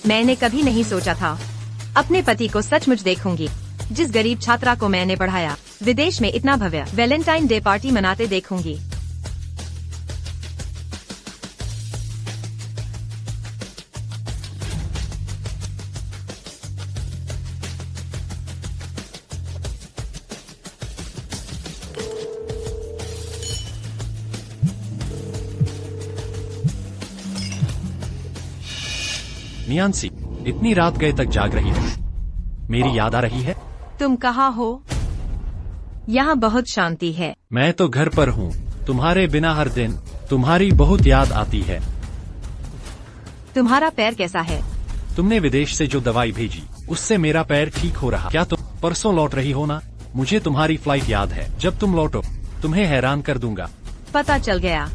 मैंने कभी नहीं सोचा था अपने पति को सचमुच देखूंगी। जिस गरीब छात्रा को मैंने पढ़ाया, विदेश में इतना भव्य वैलेंटाइन डे पार्टी मनाते देखूंगी। नियांसी, इतनी रात गए तक जाग रही है। मेरी याद आ रही है। तुम कहाँ हो? यहाँ बहुत शांति है। मैं तो घर पर हूँ। तुम्हारे बिना हर दिन तुम्हारी बहुत याद आती है। तुम्हारा पैर कैसा है? तुमने विदेश से जो दवाई भेजी, उससे मेरा पैर ठीक हो रहा। क्या तुम परसों लौट रही हो ना? मुझे तुम्हारी फ्लाइट याद है। जब तुम लौटो, तुम्हें हैरान कर दूंगा। पता चल गया,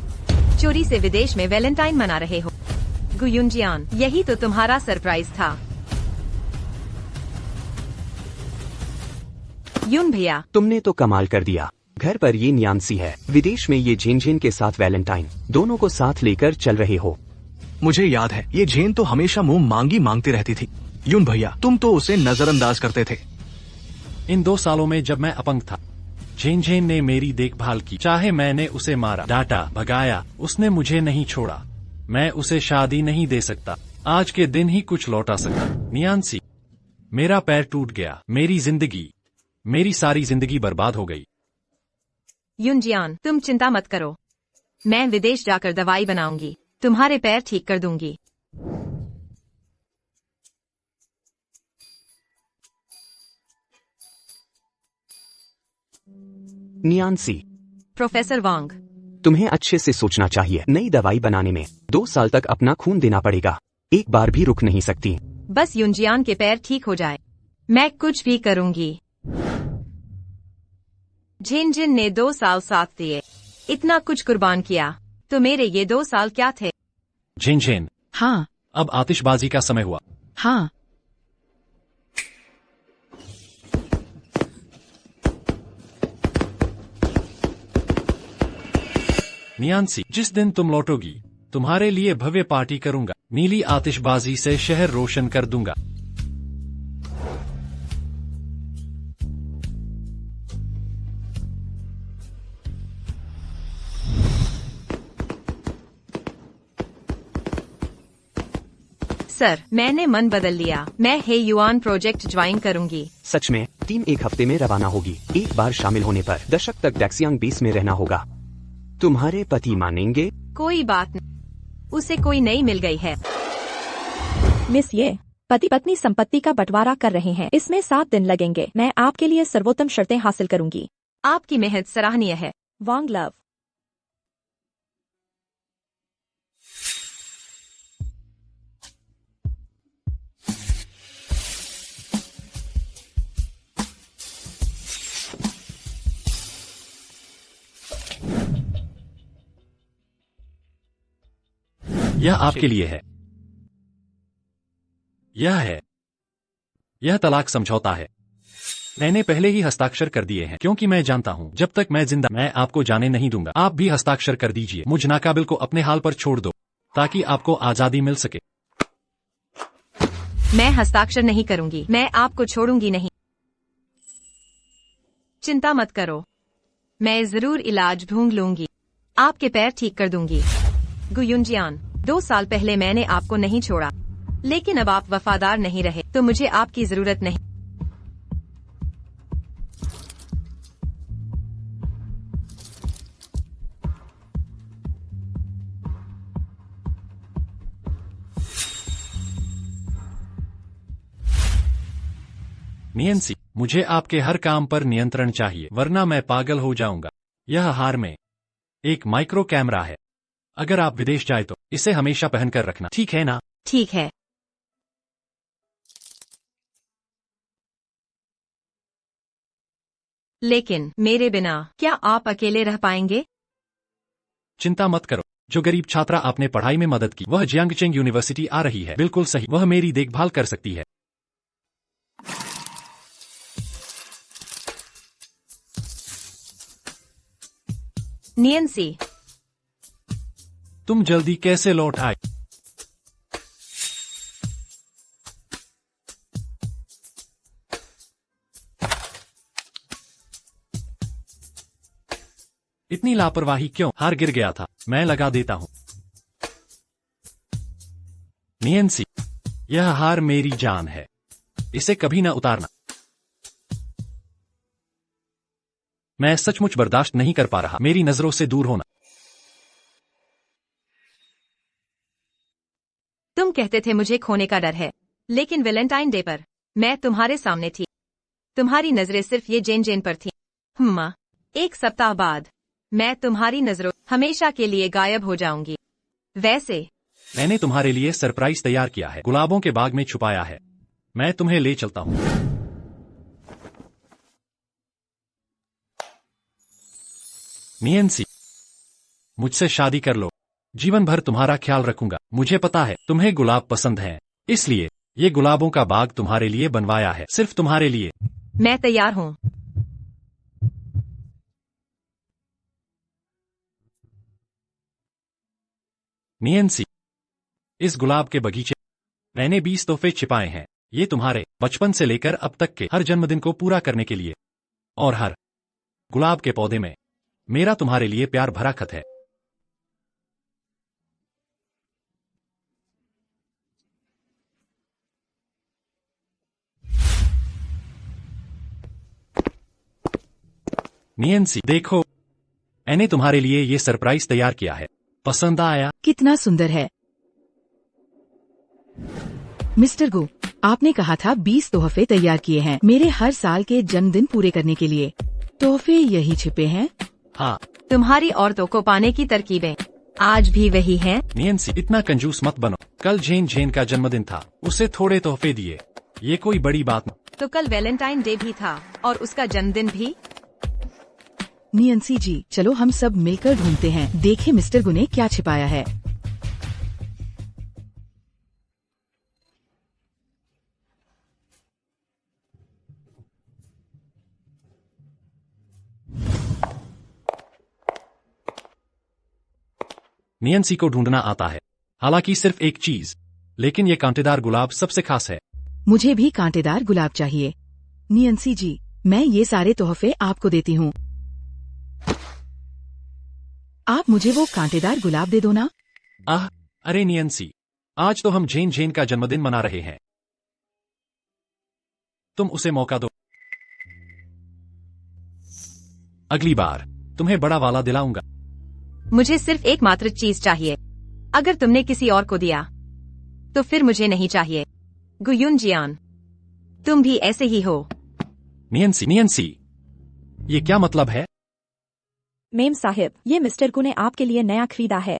चोरी से विदेश में वैलेंटाइन मना रहे हो। गुयुनजियान, यही तो तुम्हारा सरप्राइज था। युन भैया, तुमने तो कमाल कर दिया। घर पर ये नियांसी है, विदेश में ये झेन झेन के साथ वैलेंटाइन, दोनों को साथ लेकर चल रहे हो। मुझे याद है, ये झेन तो हमेशा मुंह मांगी मांगती रहती थी। युन भैया, तुम तो उसे नजरअंदाज करते थे। इन 2 सालों में जब मैं अपंग था, झेन झेन ने मेरी देखभाल की। चाहे मैंने उसे मारा, डांटा, भगाया, उसने मुझे नहीं छोड़ा। मैं उसे शादी नहीं दे सकता। आज के दिन ही कुछ लौटा सकता। नियांसी, मेरा पैर टूट गया। मेरी सारी जिंदगी बर्बाद हो गई। युनजियान, तुम चिंता मत करो। मैं विदेश जाकर दवाई बनाऊंगी, तुम्हारे पैर ठीक कर दूंगी। नियांसी, प्रोफेसर वांग, तुम्हें अच्छे से सोचना चाहिए। नई दवाई बनाने में 2 साल तक अपना खून देना पड़ेगा। एक बार भी रुक नहीं सकती। बस युनजियान के पैर ठीक हो जाए, मैं कुछ भी करूंगी। झेन झेन ने 2 साल साथ दिए, इतना कुछ कुर्बान किया, तो मेरे ये 2 साल क्या थे? झेन झेन, हाँ अब आतिशबाजी का समय हुआ। हाँ। नियांसी, जिस दिन तुम लौटोगी, तुम्हारे लिए भव्य पार्टी करूंगा। नीली आतिशबाजी से शहर रोशन कर दूंगा। सर, मैंने मन बदल लिया। मैं हे युआन प्रोजेक्ट ज्वाइन करूंगी। सच में? टीम 1 हफ्ते में रवाना होगी। एक बार शामिल होने पर दशक तक डैक्सियांग बेस में रहना होगा। तुम्हारे पति मानेंगे? कोई बात नहीं, उसे कोई नई मिल गई है। मिस ये पति पत्नी संपत्ति का बंटवारा कर रहे हैं। इसमें 7 दिन लगेंगे। मैं आपके लिए सर्वोत्तम शर्तें हासिल करूंगी। आपकी मेहनत सराहनीय है। वांग लव। यह आपके लिए है। यह तलाक समझौता है। मैंने पहले ही हस्ताक्षर कर दिए हैं, क्योंकि मैं जानता हूं जब तक मैं जिंदा, मैं आपको जाने नहीं दूंगा। आप भी हस्ताक्षर कर दीजिए। मुझ नाकाबिल को अपने हाल पर छोड़ दो, ताकि आपको आजादी मिल सके। मैं हस्ताक्षर नहीं करूंगी। मैं आपको छोड़ूंगी नहीं। चिंता मत करो, मैं जरूर इलाज ढूंढ लूंगी। आपके पैर ठीक कर दूंगी। गुयुनजियान, 2 साल पहले मैंने आपको नहीं छोड़ा, लेकिन अब आप वफादार नहीं रहे, तो मुझे आपकी जरूरत नहीं। नियंसी, मुझे आपके हर काम पर नियंत्रण चाहिए, वरना मैं पागल हो जाऊंगा। यह हार में एक माइक्रो कैमरा है। अगर आप विदेश जाए तो इसे हमेशा पहनकर रखना, ठीक है ना? ठीक है। लेकिन मेरे बिना क्या आप अकेले रह पाएंगे? चिंता मत करो। जो गरीब छात्रा आपने पढ़ाई में मदद की, वह जियांगचेंग यूनिवर्सिटी आ रही है। बिल्कुल सही, वह मेरी देखभाल कर सकती है। नियंसी, तुम जल्दी कैसे लौट आए? इतनी लापरवाही क्यों? हार गिर गया था, मैं लगा देता हूँ। नियंसी, यह हार मेरी जान है, इसे कभी न उतारना। मैं सचमुच बर्दाश्त नहीं कर पा रहा, मेरी नजरों से दूर होना। तुम कहते थे मुझे खोने का डर है, लेकिन वैलेंटाइन डे पर मैं तुम्हारे सामने थी। तुम्हारी नजरें सिर्फ ये जेन जेन पर थी। एक सप्ताह बाद मैं तुम्हारी नजरों हमेशा के लिए गायब हो जाऊंगी। वैसे मैंने तुम्हारे लिए सरप्राइज तैयार किया है, गुलाबों के बाग में छुपाया है। मैं तुम्हें ले चलता हूँ। नियंसी, मुझसे शादी कर लो, जीवन भर तुम्हारा ख्याल रखूंगा। मुझे पता है तुम्हें गुलाब पसंद हैं, इसलिए ये गुलाबों का बाग तुम्हारे लिए बनवाया है, सिर्फ तुम्हारे लिए। मैं तैयार हूँ। नियंसी, इस गुलाब के बगीचे मैंने 20 तोहफे छिपाए हैं। ये तुम्हारे बचपन से लेकर अब तक के हर जन्मदिन को पूरा करने के लिए, और हर गुलाब के पौधे में मेरा तुम्हारे लिए प्यार भरा खत है। नियंसी, देखो, मैंने तुम्हारे लिए ये सरप्राइज तैयार किया है। पसंद आया? कितना सुंदर है। मिस्टर गो, आपने कहा था 20 तोहफे तैयार किए हैं मेरे हर साल के जन्मदिन पूरे करने के लिए। तोहफे यही छिपे हैं? हाँ। तुम्हारी औरतों को पाने की तरकीबें आज भी वही हैं। नियंसी, इतना कंजूस मत बनो। कल जेन जेन का जन्मदिन था, उसे थोड़े तोहफे दिए, ये कोई बड़ी बात नहीं। तो कल वैलेंटाइन डे भी था और उसका जन्मदिन भी। नियंसी जी, चलो हम सब मिलकर ढूंढते हैं, देखें मिस्टर गु ने क्या छिपाया है। नियंसी को ढूंढना आता है, हालांकि सिर्फ एक चीज, लेकिन ये कांटेदार गुलाब सबसे खास है। मुझे भी कांटेदार गुलाब चाहिए। नियंसी जी, मैं ये सारे तोहफे आपको देती हूँ, आप मुझे वो कांटेदार गुलाब दे दो ना। अरे नियंसी, आज तो हम जेन जेन का जन्मदिन मना रहे हैं, तुम उसे मौका दो। अगली बार तुम्हें बड़ा वाला दिलाऊंगा। मुझे सिर्फ एकमात्र चीज चाहिए, अगर तुमने किसी और को दिया तो फिर मुझे नहीं चाहिए। गुयुन जियान, तुम भी ऐसे ही हो। नियंसी, नियंसी, ये क्या मतलब है? मेम साहिब, ये मिस्टर गु ने आपके लिए नया खरीदा है।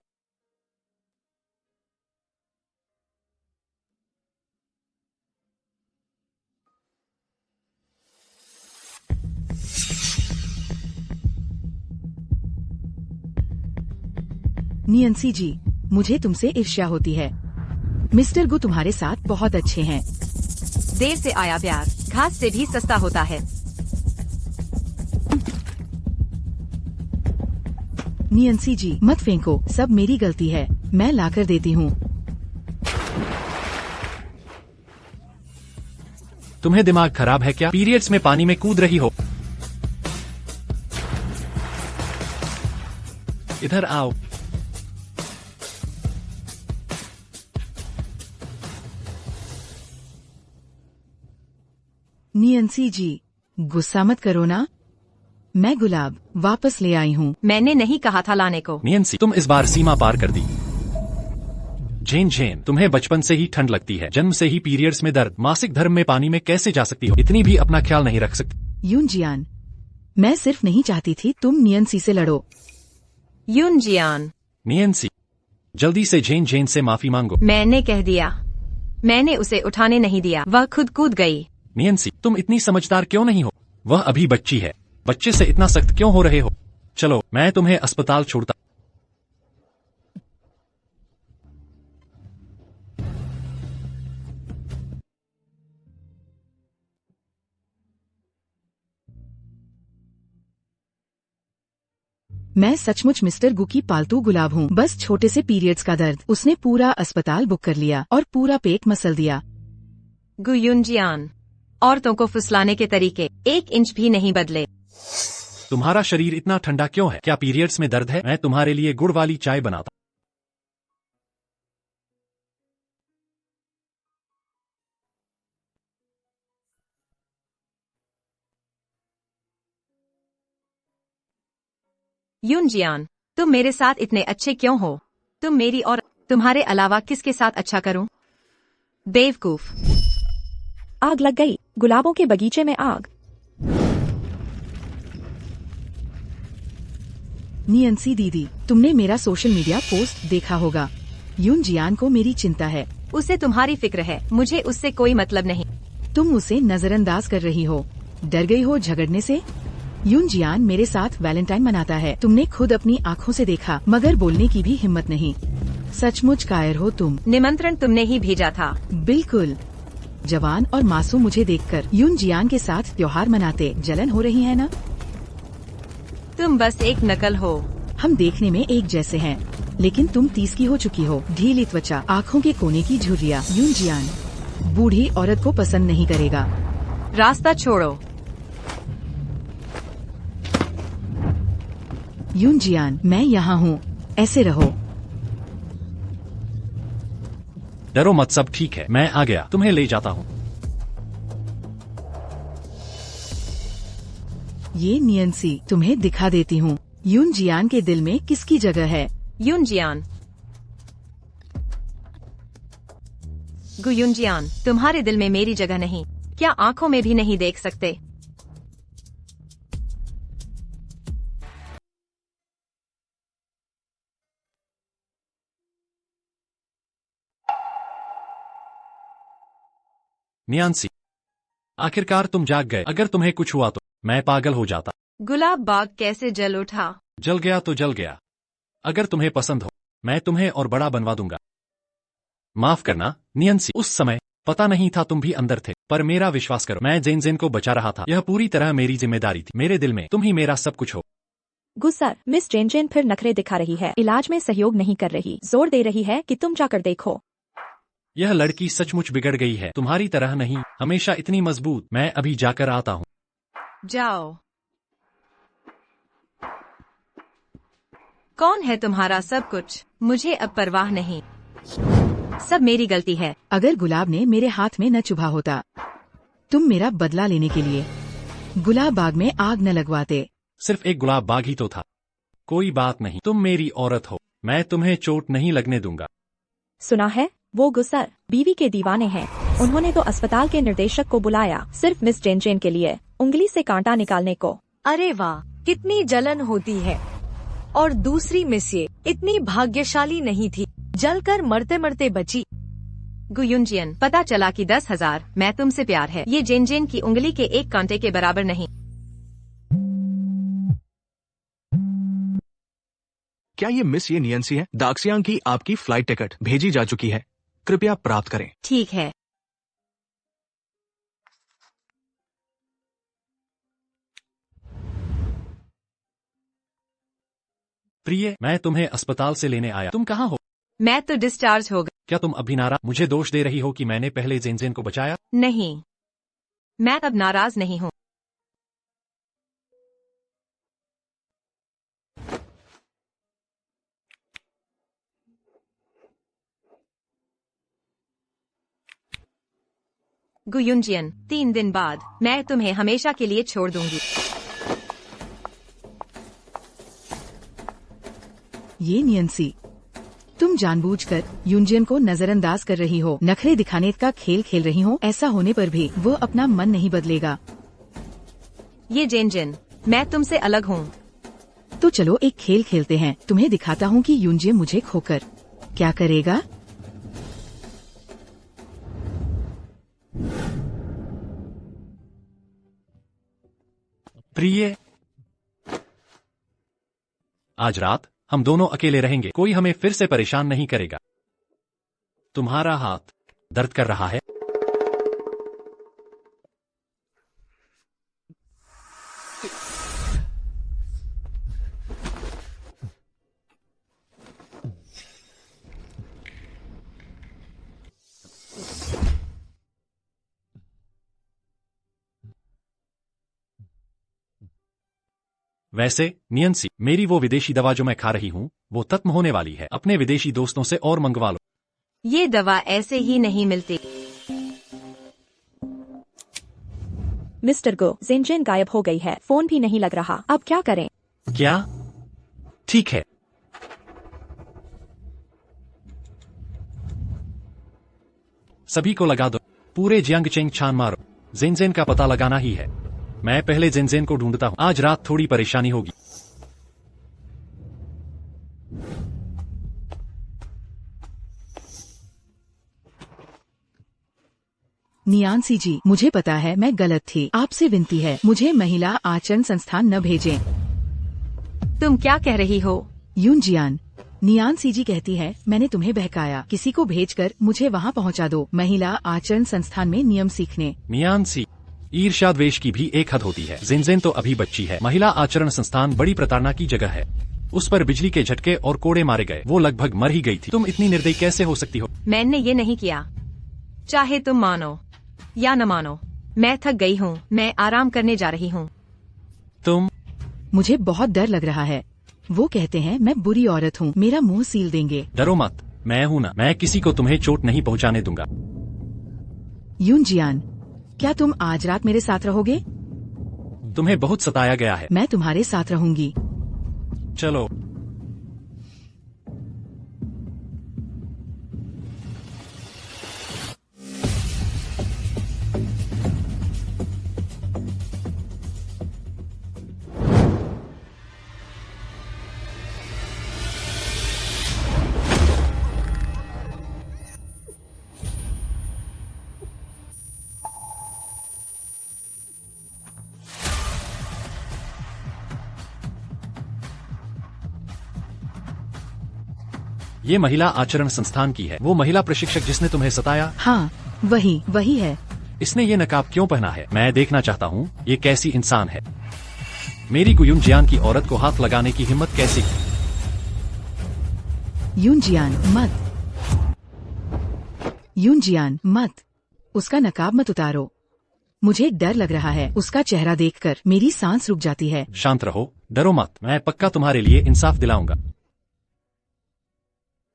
नियंसी जी, मुझे तुमसे ईर्ष्या होती है। मिस्टर गु तुम्हारे साथ बहुत अच्छे हैं। देर से आया प्यार घास से भी सस्ता होता है। नियंसी जी, मत फेंको, सब मेरी गलती है, मैं लाकर देती हूँ। तुम्हें दिमाग खराब है क्या? पीरियड्स में पानी में कूद रही हो। इधर आओ। नियंसी जी, गुस्सा मत करो ना, मैं गुलाब वापस ले आई हूँ। मैंने नहीं कहा था लाने को। नियंसी, तुम इस बार सीमा पार कर दी। जेन जेन, तुम्हें बचपन से ही ठंड लगती है, जन्म से ही पीरियड्स में दर्द, मासिक धर्म में पानी में कैसे जा सकती हो? इतनी भी अपना ख्याल नहीं रख सकती। यून जियान, मैं सिर्फ नहीं चाहती थी तुम नियंसी से लड़ो। यून जियान, नियंसी, जल्दी से जेन जेन से माफी मांगो। मैंने कह दिया, मैंने उसे उठाने नहीं दिया, वह खुद कूद गई। नियंसी, तुम इतनी समझदार क्यों नहीं हो? वह अभी बच्ची है, बच्चे से इतना सख्त क्यों हो रहे हो? चलो, मैं तुम्हें अस्पताल छोड़ता। मैं सचमुच मिस्टर गु की पालतू गुलाब हूँ, बस छोटे से पीरियड्स का दर्द। उसने पूरा अस्पताल बुक कर लिया और पूरा पेट मसल दिया। गुयुन जियान, औरतों को फुसलाने के तरीके 1 इंच भी नहीं बदले। तुम्हारा शरीर इतना ठंडा क्यों है? क्या पीरियड्स में दर्द है? मैं तुम्हारे लिए गुड़ वाली चाय बनाता। युनजियान, तुम मेरे साथ इतने अच्छे क्यों हो? तुम मेरी और तुम्हारे अलावा किसके साथ अच्छा करूं? बेवकूफ। आग लग गई, गुलाबों के बगीचे में आग। नियंसी दीदी, तुमने मेरा सोशल मीडिया पोस्ट देखा होगा। यून जियान को मेरी चिंता है। उसे तुम्हारी फिक्र है, मुझे उससे कोई मतलब नहीं। तुम उसे नजरअंदाज कर रही हो। डर गई हो झगड़ने से? यून जियान मेरे साथ वैलेंटाइन मनाता है। तुमने खुद अपनी आँखों से देखा, मगर बोलने की भी हिम्मत नहीं। सचमुच कायर हो तुम। निमंत्रण तुमने ही भेजा था। बिल्कुल। जवान और मासूम मुझे देखकर यून जियान के साथ त्योहार मनाते जलन हो रही है ना? तुम बस एक नकल हो। हम देखने में एक जैसे हैं, लेकिन तुम 30 की हो चुकी हो। ढीली त्वचा, आँखों के कोने की झुर्रियाँ। यून जियान बूढ़ी औरत को पसंद नहीं करेगा। रास्ता छोड़ो। यून जियान, मैं यहाँ हूँ, ऐसे रहो। डरो मत, सब ठीक है। मैं आ गया, तुम्हें ले जाता हूँ। ये नियंसी, तुम्हें दिखा देती हूँ यून जियान के दिल में किसकी जगह है। युनजियान। गुयुनजियान, तुम्हारे दिल में मेरी जगह नहीं। क्या आंखों में भी नहीं देख सकते? नियांसी, आखिरकार तुम जाग गए। अगर तुम्हें कुछ हुआ तो मैं पागल हो जाता। गुलाब बाग कैसे जल उठा? जल गया तो जल गया। अगर तुम्हें पसंद हो, मैं तुम्हें और बड़ा बनवा दूंगा। माफ करना नियंसी, उस समय पता नहीं था तुम भी अंदर थे, पर मेरा विश्वास करो, मैं जेन जेन को बचा रहा था। यह पूरी तरह मेरी जिम्मेदारी थी। मेरे दिल में तुम ही मेरा सब कुछ हो। गुस्सा, मिस जेन जेन फिर नखरे दिखा रही है। इलाज में सहयोग नहीं कर रही, जोर दे रही है कि तुम जाकर देखो। यह लड़की सचमुच बिगड़ गई है, तुम्हारी तरह नहीं, हमेशा इतनी मजबूत। मैं अभी जाकर आता हूँ। जाओ। कौन है तुम्हारा सब कुछ? मुझे अब परवाह नहीं। सब मेरी गलती है। अगर गुलाब ने मेरे हाथ में न चुभा होता, तुम मेरा बदला लेने के लिए गुलाब बाग में आग न लगवाते। सिर्फ एक गुलाब बाग ही तो था। कोई बात नहीं, तुम मेरी औरत हो, मैं तुम्हें चोट नहीं लगने दूंगा। सुना है, वो गुस्सर बीवी के दीवाने हैं। उन्होंने तो अस्पताल के निर्देशक को बुलाया, सिर्फ मिस जेन जेन के लिए, उंगली से कांटा निकालने को। अरे वाह, कितनी जलन होती है। और दूसरी मिस ये इतनी भाग्यशाली नहीं थी, जलकर मरते मरते बची। गुयुनजियन, पता चला कि 10,000 मैं तुमसे प्यार है, ये जेन जेन की उंगली के एक कांटे के बराबर नहीं। क्या ये मिस ये नियंसी है? दाक्सियांग की आपकी फ्लाइट टिकट भेजी जा चुकी है, कृपया प्राप्त करें। ठीक है। प्रिय, मैं तुम्हें अस्पताल से लेने आया। तुम कहाँ हो? मैं तो डिस्चार्ज हो गई। क्या तुम अभी नाराज मुझे दोष दे रही हो कि मैंने पहले जेन जेन को बचाया? नहीं, मैं अब नाराज नहीं हूँ। गुयुनजियन, 3 दिन बाद मैं तुम्हें हमेशा के लिए छोड़ दूंगी। ये नियंसी, तुम जानबूझकर यूनजियन को नजरअंदाज कर रही हो, नखरे दिखाने का खेल खेल रही हो। ऐसा होने पर भी वो अपना मन नहीं बदलेगा। ये जेन जेन, मैं तुमसे अलग हूँ। तो चलो एक खेल खेलते हैं। तुम्हें दिखाता हूँ कि यूनजियन मुझे खोकर क्या करेगा। प्रिय, आज रात हम दोनों अकेले रहेंगे, कोई हमें फिर से परेशान नहीं करेगा। तुम्हारा हाथ दर्द कर रहा है? वैसे नियंसी, मेरी वो विदेशी दवा जो मैं खा रही हूँ वो खत्म होने वाली है। अपने विदेशी दोस्तों से और मंगवा लो। ये दवा ऐसे ही नहीं मिलती। मिस्टर गो, जेनजेन गायब हो गई है, फोन भी नहीं लग रहा, अब क्या करें? क्या? ठीक है, सभी को लगा दो। पूरे जियांगचेंग छान मारो। जेनजेन का पता लगाना ही है। मैं पहले जेनजेन को ढूंढता हूँ। आज रात थोड़ी परेशानी होगी। नियांसी जी, मुझे पता है मैं गलत थी। आपसे विनती है, मुझे महिला आचरण संस्थान न भेजें। तुम क्या कह रही हो? यूनजियान, नियांसी जी कहती है मैंने तुम्हें बहकाया। किसी को भेजकर मुझे वहाँ पहुँचा दो, महिला आचरण संस्थान में नियम सीखने। नियांसी, ईर्ष्या द्वेष की भी एक हद होती है। जेनजेन तो अभी बच्ची है। महिला आचरण संस्थान बड़ी प्रताड़ना की जगह है। उस पर बिजली के झटके और कोड़े मारे गए। वो लगभग मर ही गई थी। तुम इतनी निर्दयी कैसे हो सकती हो? मैंने ये नहीं किया। चाहे तुम मानो या न मानो, मैं थक गई हूँ। मैं आराम करने जा रही हूँ। तुम? मुझे बहुत डर लग रहा है। वो कहते हैं मैं बुरी औरत हूँ, मेरा मुंह सील देंगे। डरो मत, मैं हूँ ना। मैं किसी को तुम्हें चोट नहीं पहुँचाने दूंगा। यूनजियान, क्या तुम आज रात मेरे साथ रहोगे? तुम्हें बहुत सताया गया है। मैं तुम्हारे साथ रहूंगी। चलो। ये महिला आचरण संस्थान की है। वो महिला प्रशिक्षक जिसने तुम्हें सताया? हाँ, वही है। इसने ये नकाब क्यों पहना है? मैं देखना चाहता हूँ ये कैसी इंसान है। मेरी गुयुनजियान की औरत को हाथ लगाने की हिम्मत कैसी? यूनजियान मत, यूनजियान मत, उसका नकाब मत उतारो। मुझे डर लग रहा है। उसका चेहरा देखकर मेरी सांस रुक जाती है। शांत रहो, डरो मत। मैं पक्का तुम्हारे लिए इंसाफ दिलाऊंगा।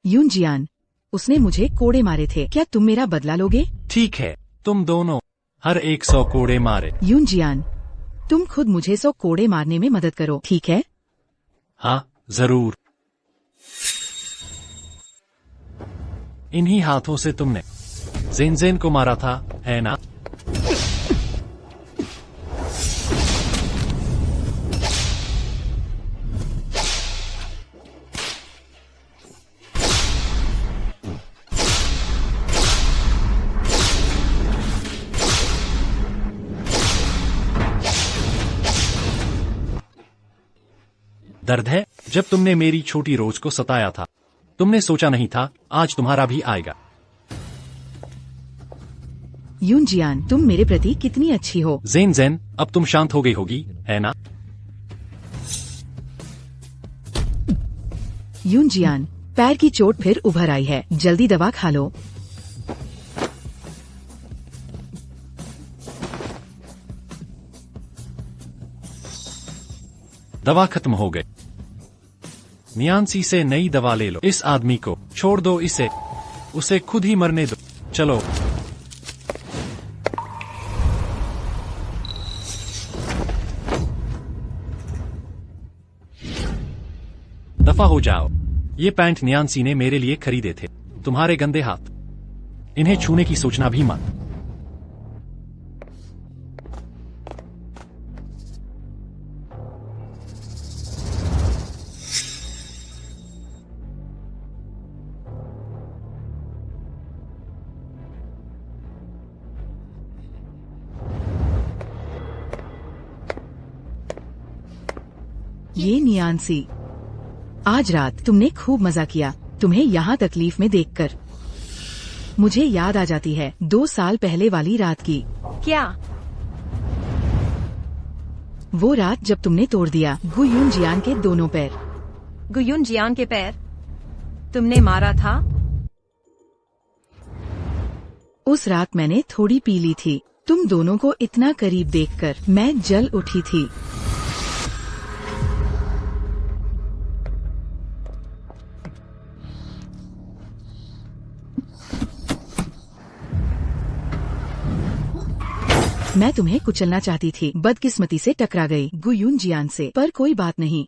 यूनजियान, उसने मुझे कोड़े मारे थे। क्या तुम मेरा बदला लोगे? ठीक है, तुम दोनों हर 100 कोड़े मारे। यूनजियान, तुम खुद मुझे 100 कोड़े मारने में मदद करो, ठीक है? हाँ, जरूर। इन्हीं हाथों से तुमने जेनजेन को मारा था, है ना? दर्द है? जब तुमने मेरी छोटी रोज को सताया था, तुमने सोचा नहीं था आज तुम्हारा भी आएगा। यूनजियान, तुम मेरे प्रति कितनी अच्छी हो। जेनजेन, अब तुम शांत हो गई होगी, है ना? यूनजियान, पैर की चोट फिर उभर आई है, जल्दी दवा खा लो। दवा खत्म हो गई। नियांसी से नई दवा ले लो। इस आदमी को छोड़ दो, इसे उसे खुद ही मरने दो। चलो। दफा हो जाओ। ये पैंट नियांसी ने मेरे लिए खरीदे थे। तुम्हारे गंदे हाथ, इन्हें छूने की सोचना भी मत। ये नियांसी, आज रात तुमने खूब मजा किया। तुम्हें यहाँ तकलीफ में देखकर मुझे याद आ जाती है 2 साल पहले वाली रात की। क्या? वो रात जब तुमने तोड़ दिया गुयुनजियान के दोनों पैर। गुयुनजियान के पैर तुमने मारा था? उस रात मैंने थोड़ी पी ली थी। तुम दोनों को इतना करीब देखकर मैं जल उठी थी। मैं तुम्हें कुचलना चाहती थी, बदकिस्मती से टकरा गई गुयुन जियान से, पर कोई बात नहीं,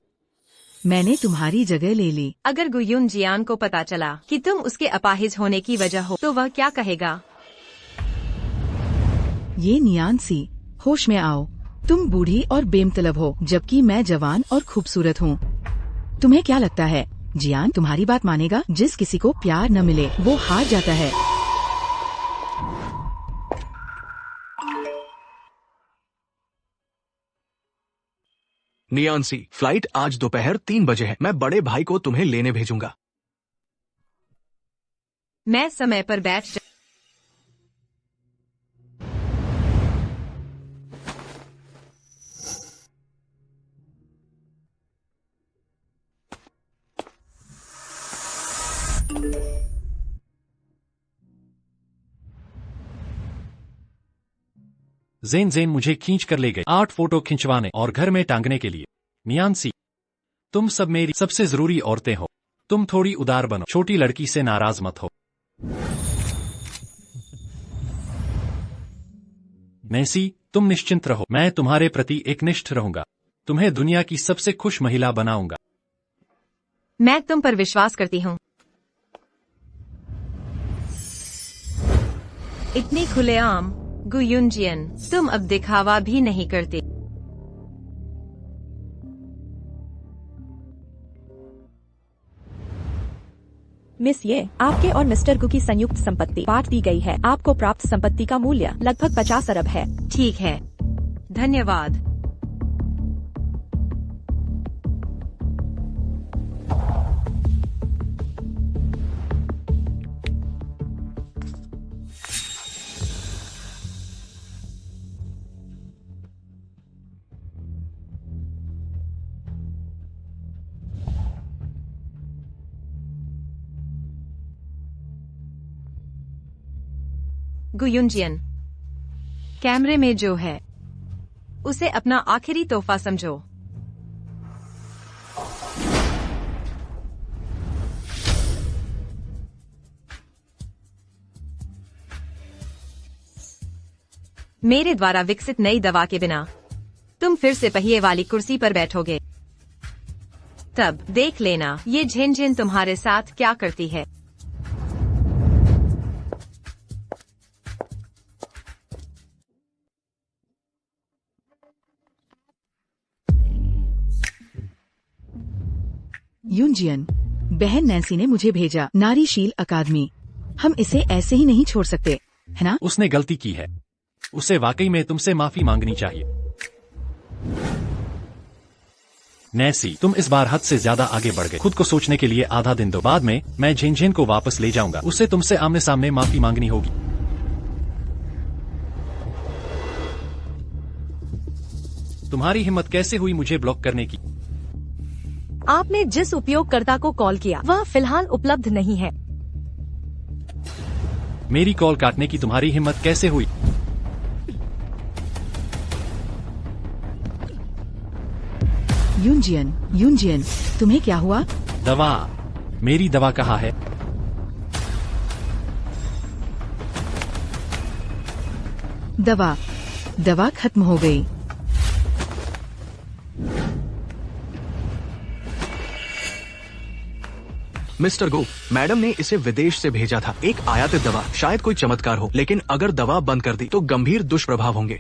मैंने तुम्हारी जगह ले ली। अगर गुयुन जियान को पता चला कि तुम उसके अपाहिज होने की वजह हो तो वह क्या कहेगा? ये नियानसी, होश में आओ। तुम बूढ़ी और बेमतलब हो, जबकि मैं जवान और खूबसूरत हूँ। तुम्हें क्या लगता है जियान तुम्हारी बात मानेगा? जिस किसी को प्यार न मिले वो हार जाता है। नियांसी, फ्लाइट आज दोपहर 3 बजे है। मैं बड़े भाई को तुम्हें लेने भेजूंगा। मैं समय पर बैठ जेन जेन मुझे खींच कर ले गए 8 फोटो खिंचवाने और घर में टांगने के लिए। नियांसी, तुम सब मेरी सबसे जरूरी औरतें हो। तुम थोड़ी उदार बनो, छोटी लड़की से नाराज मत हो। नैसी, तुम निश्चिंत रहो, मैं तुम्हारे प्रति एकनिष्ठ रहूंगा। तुम्हें दुनिया की सबसे खुश महिला बनाऊंगा। मैं तुम पर विश्वास करती हूँ। इतनी खुलेआम गुयुनजियन, तुम अब दिखावा भी नहीं करते। मिस ये आपके और मिस्टर गु की संयुक्त संपत्ति बांट दी गई है। आपको प्राप्त संपत्ति का मूल्य लगभग 50 अरब है। ठीक है, धन्यवाद। गुयुनजियन, कैमरे में जो है उसे अपना आखिरी तोहफा समझो। मेरे द्वारा विकसित नई दवा के बिना तुम फिर से पहिए वाली कुर्सी पर बैठोगे। तब देख लेना ये झिनझिन तुम्हारे साथ क्या करती है। यूनजियन, बहन नैन्सी ने मुझे भेजा नारीशील अकादमी। हम इसे ऐसे ही नहीं छोड़ सकते, है ना? उसने गलती की है, उसे वाकई में तुमसे माफी मांगनी चाहिए। नैसी, तुम इस बार हद से ज्यादा आगे बढ़ गए। खुद को सोचने के लिए आधा दिन दो, बाद में मैं झिनझिन को वापस ले जाऊंगा। उसे तुमसे आमने सामने माफी मांगनी होगी। तुम्हारी हिम्मत कैसे हुई मुझे ब्लॉक करने की? आपने जिस उपयोगकर्ता को कॉल किया वह फिलहाल उपलब्ध नहीं है। मेरी कॉल काटने की तुम्हारी हिम्मत कैसे हुई? यूनजियन, तुम्हें क्या हुआ? दवा, मेरी दवा कहाँ है? दवा खत्म हो गई। मिस्टर गो, मैडम ने इसे विदेश से भेजा था। एक आयातित दवा, शायद कोई चमत्कार हो, लेकिन अगर दवा बंद कर दी तो गंभीर दुष्प्रभाव होंगे।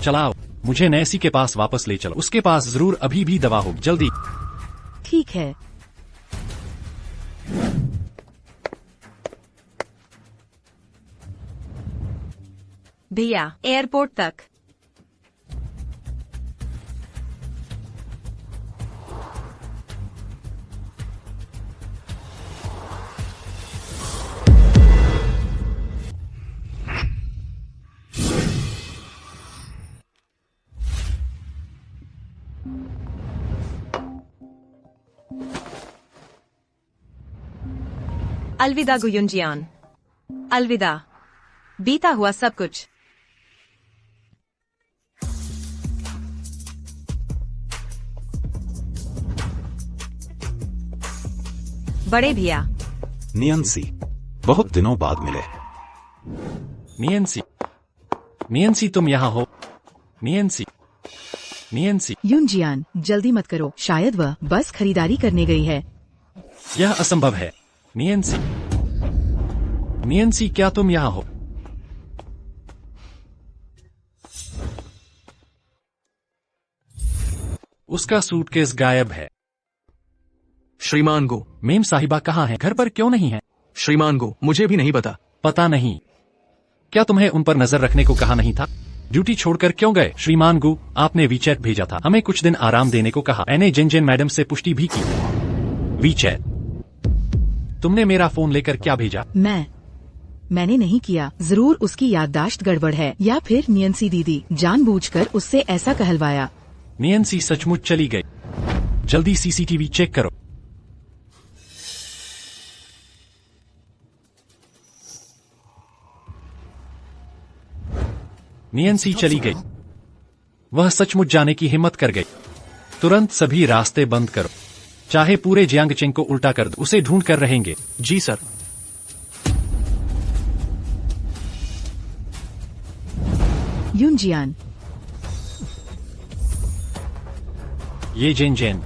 चलाओ, मुझे नैसी के पास वापस ले चलो। उसके पास जरूर अभी भी दवा होगी। जल्दी। ठीक है। भैया, एयरपोर्ट तक। अलविदा गुयुनजियान, अलविदा। बीता हुआ सब कुछ। बड़े भैया, नियांसी, बहुत दिनों बाद मिले। नियंसी, नियंसी तुम यहाँ हो। नियंसी, नियंसी, युनजियान जल्दी मत करो, शायद वह बस खरीदारी करने गई है। यह असंभव है। नियंसी, नियंसी क्या तुम यहाँ हो? उसका सूटकेस गायब है। श्रीमान गो, मेम साहिबा कहाँ है? घर पर क्यों नहीं है? श्रीमान गो, मुझे भी नहीं पता। पता नहीं। क्या तुम्हें उन पर नजर रखने को कहा नहीं था? ड्यूटी छोड़कर क्यों गए? श्रीमान गु, आपने वीचैट भेजा था, हमें कुछ दिन आराम देने को कहा। मैंने जेन मैडम से पुष्टि भी की। वीचैट, तुमने मेरा फोन लेकर क्या भेजा? मैंने नहीं किया। जरूर उसकी याददाश्त गड़बड़ है, या फिर नियंसी दीदी जानबूझकर उससे ऐसा कहलवाया। नियंसी सचमुच चली गई। जल्दी सीसीटीवी चेक करो। नियंसी चली गई। वह सचमुच जाने की हिम्मत कर गई। तुरंत सभी रास्ते बंद करो, चाहे पूरे जियांगचेंग को उल्टा कर दो, उसे ढूंढ कर रहेंगे। जी सर। युनजियान, ये जेन,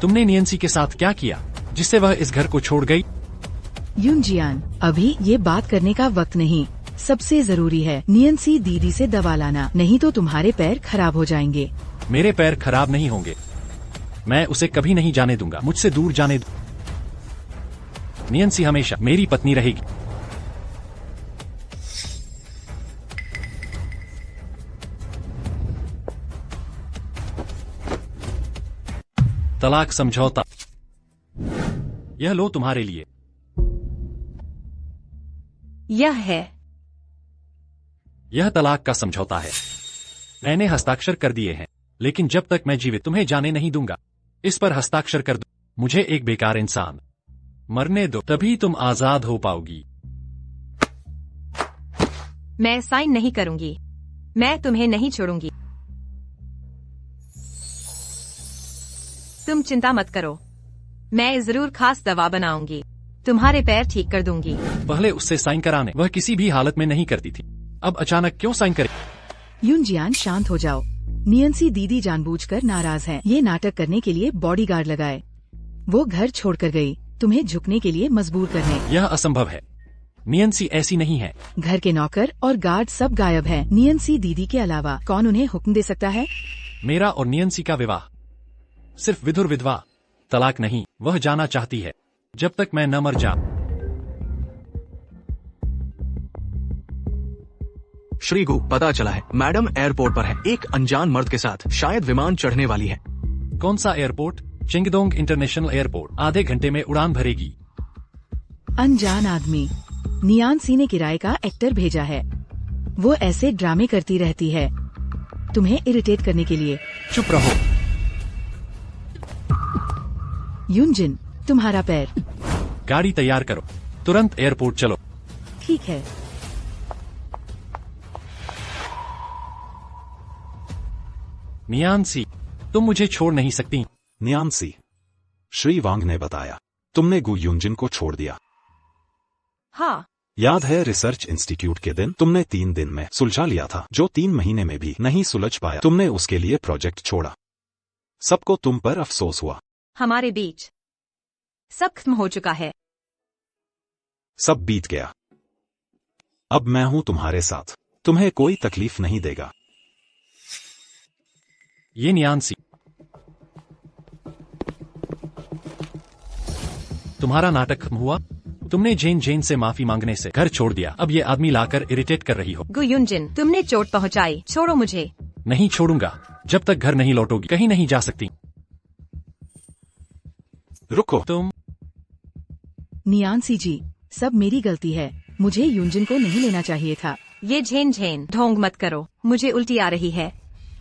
तुमने नियंसी के साथ क्या किया जिससे वह इस घर को छोड़ गई? युनजियान, अभी ये बात करने का वक्त नहीं। सबसे जरूरी है नियंसी दीदी से दवा लाना, नहीं तो तुम्हारे पैर खराब हो जाएंगे। मेरे पैर खराब नहीं होंगे। मैं उसे कभी नहीं जाने दूंगा। मुझसे दूर जाने दो। नियंसी हमेशा मेरी पत्नी रहेगी। तलाक समझौता, यह लो तुम्हारे लिए। यह है। यह तलाक का समझौता है। मैंने हस्ताक्षर कर दिए हैं, लेकिन जब तक मैं जीवित तुम्हें जाने नहीं दूंगा। इस पर हस्ताक्षर कर दो। मुझे एक बेकार इंसान मरने दो, तभी तुम आजाद हो पाओगी। मैं साइन नहीं करूंगी। मैं तुम्हें नहीं छोड़ूंगी। तुम चिंता मत करो, मैं जरूर खास दवा बनाऊंगी। तुम्हारे पैर ठीक कर दूंगी। पहले उससे साइन कराने वह किसी भी हालत में नहीं करती थी, अब अचानक क्यों साइन करे? युनजियान, शांत हो जाओ। नियंसी दीदी जानबूझकर नाराज है। ये नाटक करने के लिए बॉडीगार्ड लगाए। वो घर छोड़कर गई, तुम्हें झुकने के लिए मजबूर करने। यह असंभव है। नियंसी ऐसी नहीं है। घर के नौकर और गार्ड सब गायब हैं। नियंसी दीदी के अलावा कौन उन्हें हुक्म दे सकता है? मेरा और नियंसी का विवाह सिर्फ विधुर विधवा, तलाक नहीं। वह जाना चाहती है जब तक मैं न मर जाऊं। श्रीगु, पता चला है मैडम एयरपोर्ट पर है, एक अनजान मर्द के साथ। शायद विमान चढ़ने वाली है। कौन सा एयरपोर्ट? चिंगडोंग international airport. आधे घंटे में उड़ान भरेगी। अनजान आदमी। नियंसी ने किराए का एक्टर भेजा है। वो ऐसे ड्रामे करती रहती है तुम्हें इरिटेट करने के लिए। चुप रहो। युनजिन, तुम्हारा पैर। गाड़ी तैयार करो, तुरंत एयरपोर्ट चलो। ठीक है। नियांसी, तुम मुझे छोड़ नहीं सकती। नियांसी, श्री वांग ने बताया तुमने गु युनजिन को छोड़ दिया। हाँ, याद है रिसर्च इंस्टीट्यूट के दिन तुमने 3 दिन में सुलझा लिया था, जो 3 महीने में भी नहीं सुलझ पाया। तुमने उसके लिए प्रोजेक्ट छोड़ा। सबको तुम पर अफसोस हुआ। हमारे बीच सब खत्म हो चुका है। सब बीत गया। अब मैं हूं तुम्हारे साथ। तुम्हें कोई तकलीफ नहीं देगा। ये नियांसी, तुम्हारा नाटक खत्म हुआ। तुमने जेन से माफी मांगने से घर छोड़ दिया। अब ये आदमी लाकर इरिटेट कर रही हो। गु युनजिन, तुमने चोट पहुंचाई, छोड़ो मुझे। नहीं छोड़ूंगा जब तक घर नहीं लौटोगी। कहीं नहीं जा सकती। रुको। तुम नियांसी जी, सब मेरी गलती है। मुझे युनजिन को नहीं लेना चाहिए था। ये झेन ढोंग मत करो, मुझे उल्टी आ रही है।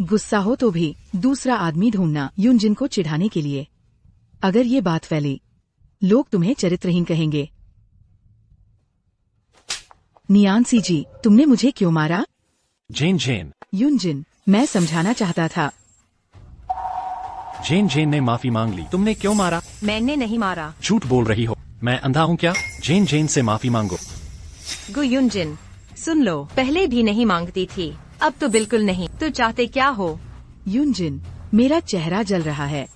गुस्सा हो तो भी दूसरा आदमी ढूंढना युनजिन को चिढ़ाने के लिए। अगर ये बात फैली, लोग तुम्हें चरित्रहीन कहेंगे। नियांसी जी, तुमने मुझे क्यों मारा? जेन युनजिन, मैं समझाना चाहता था। जेन ने माफी मांग ली। तुमने क्यों मारा? मैंने नहीं मारा। झूठ बोल रही हो। मैं अंधा हूँ क्या? जेन से माफी मांगो। गु युनजिन, सुन लो, पहले भी नहीं मांगती थी, अब तो बिल्कुल नहीं। तो चाहते क्या हो? यूनजिन, मेरा चेहरा जल रहा है।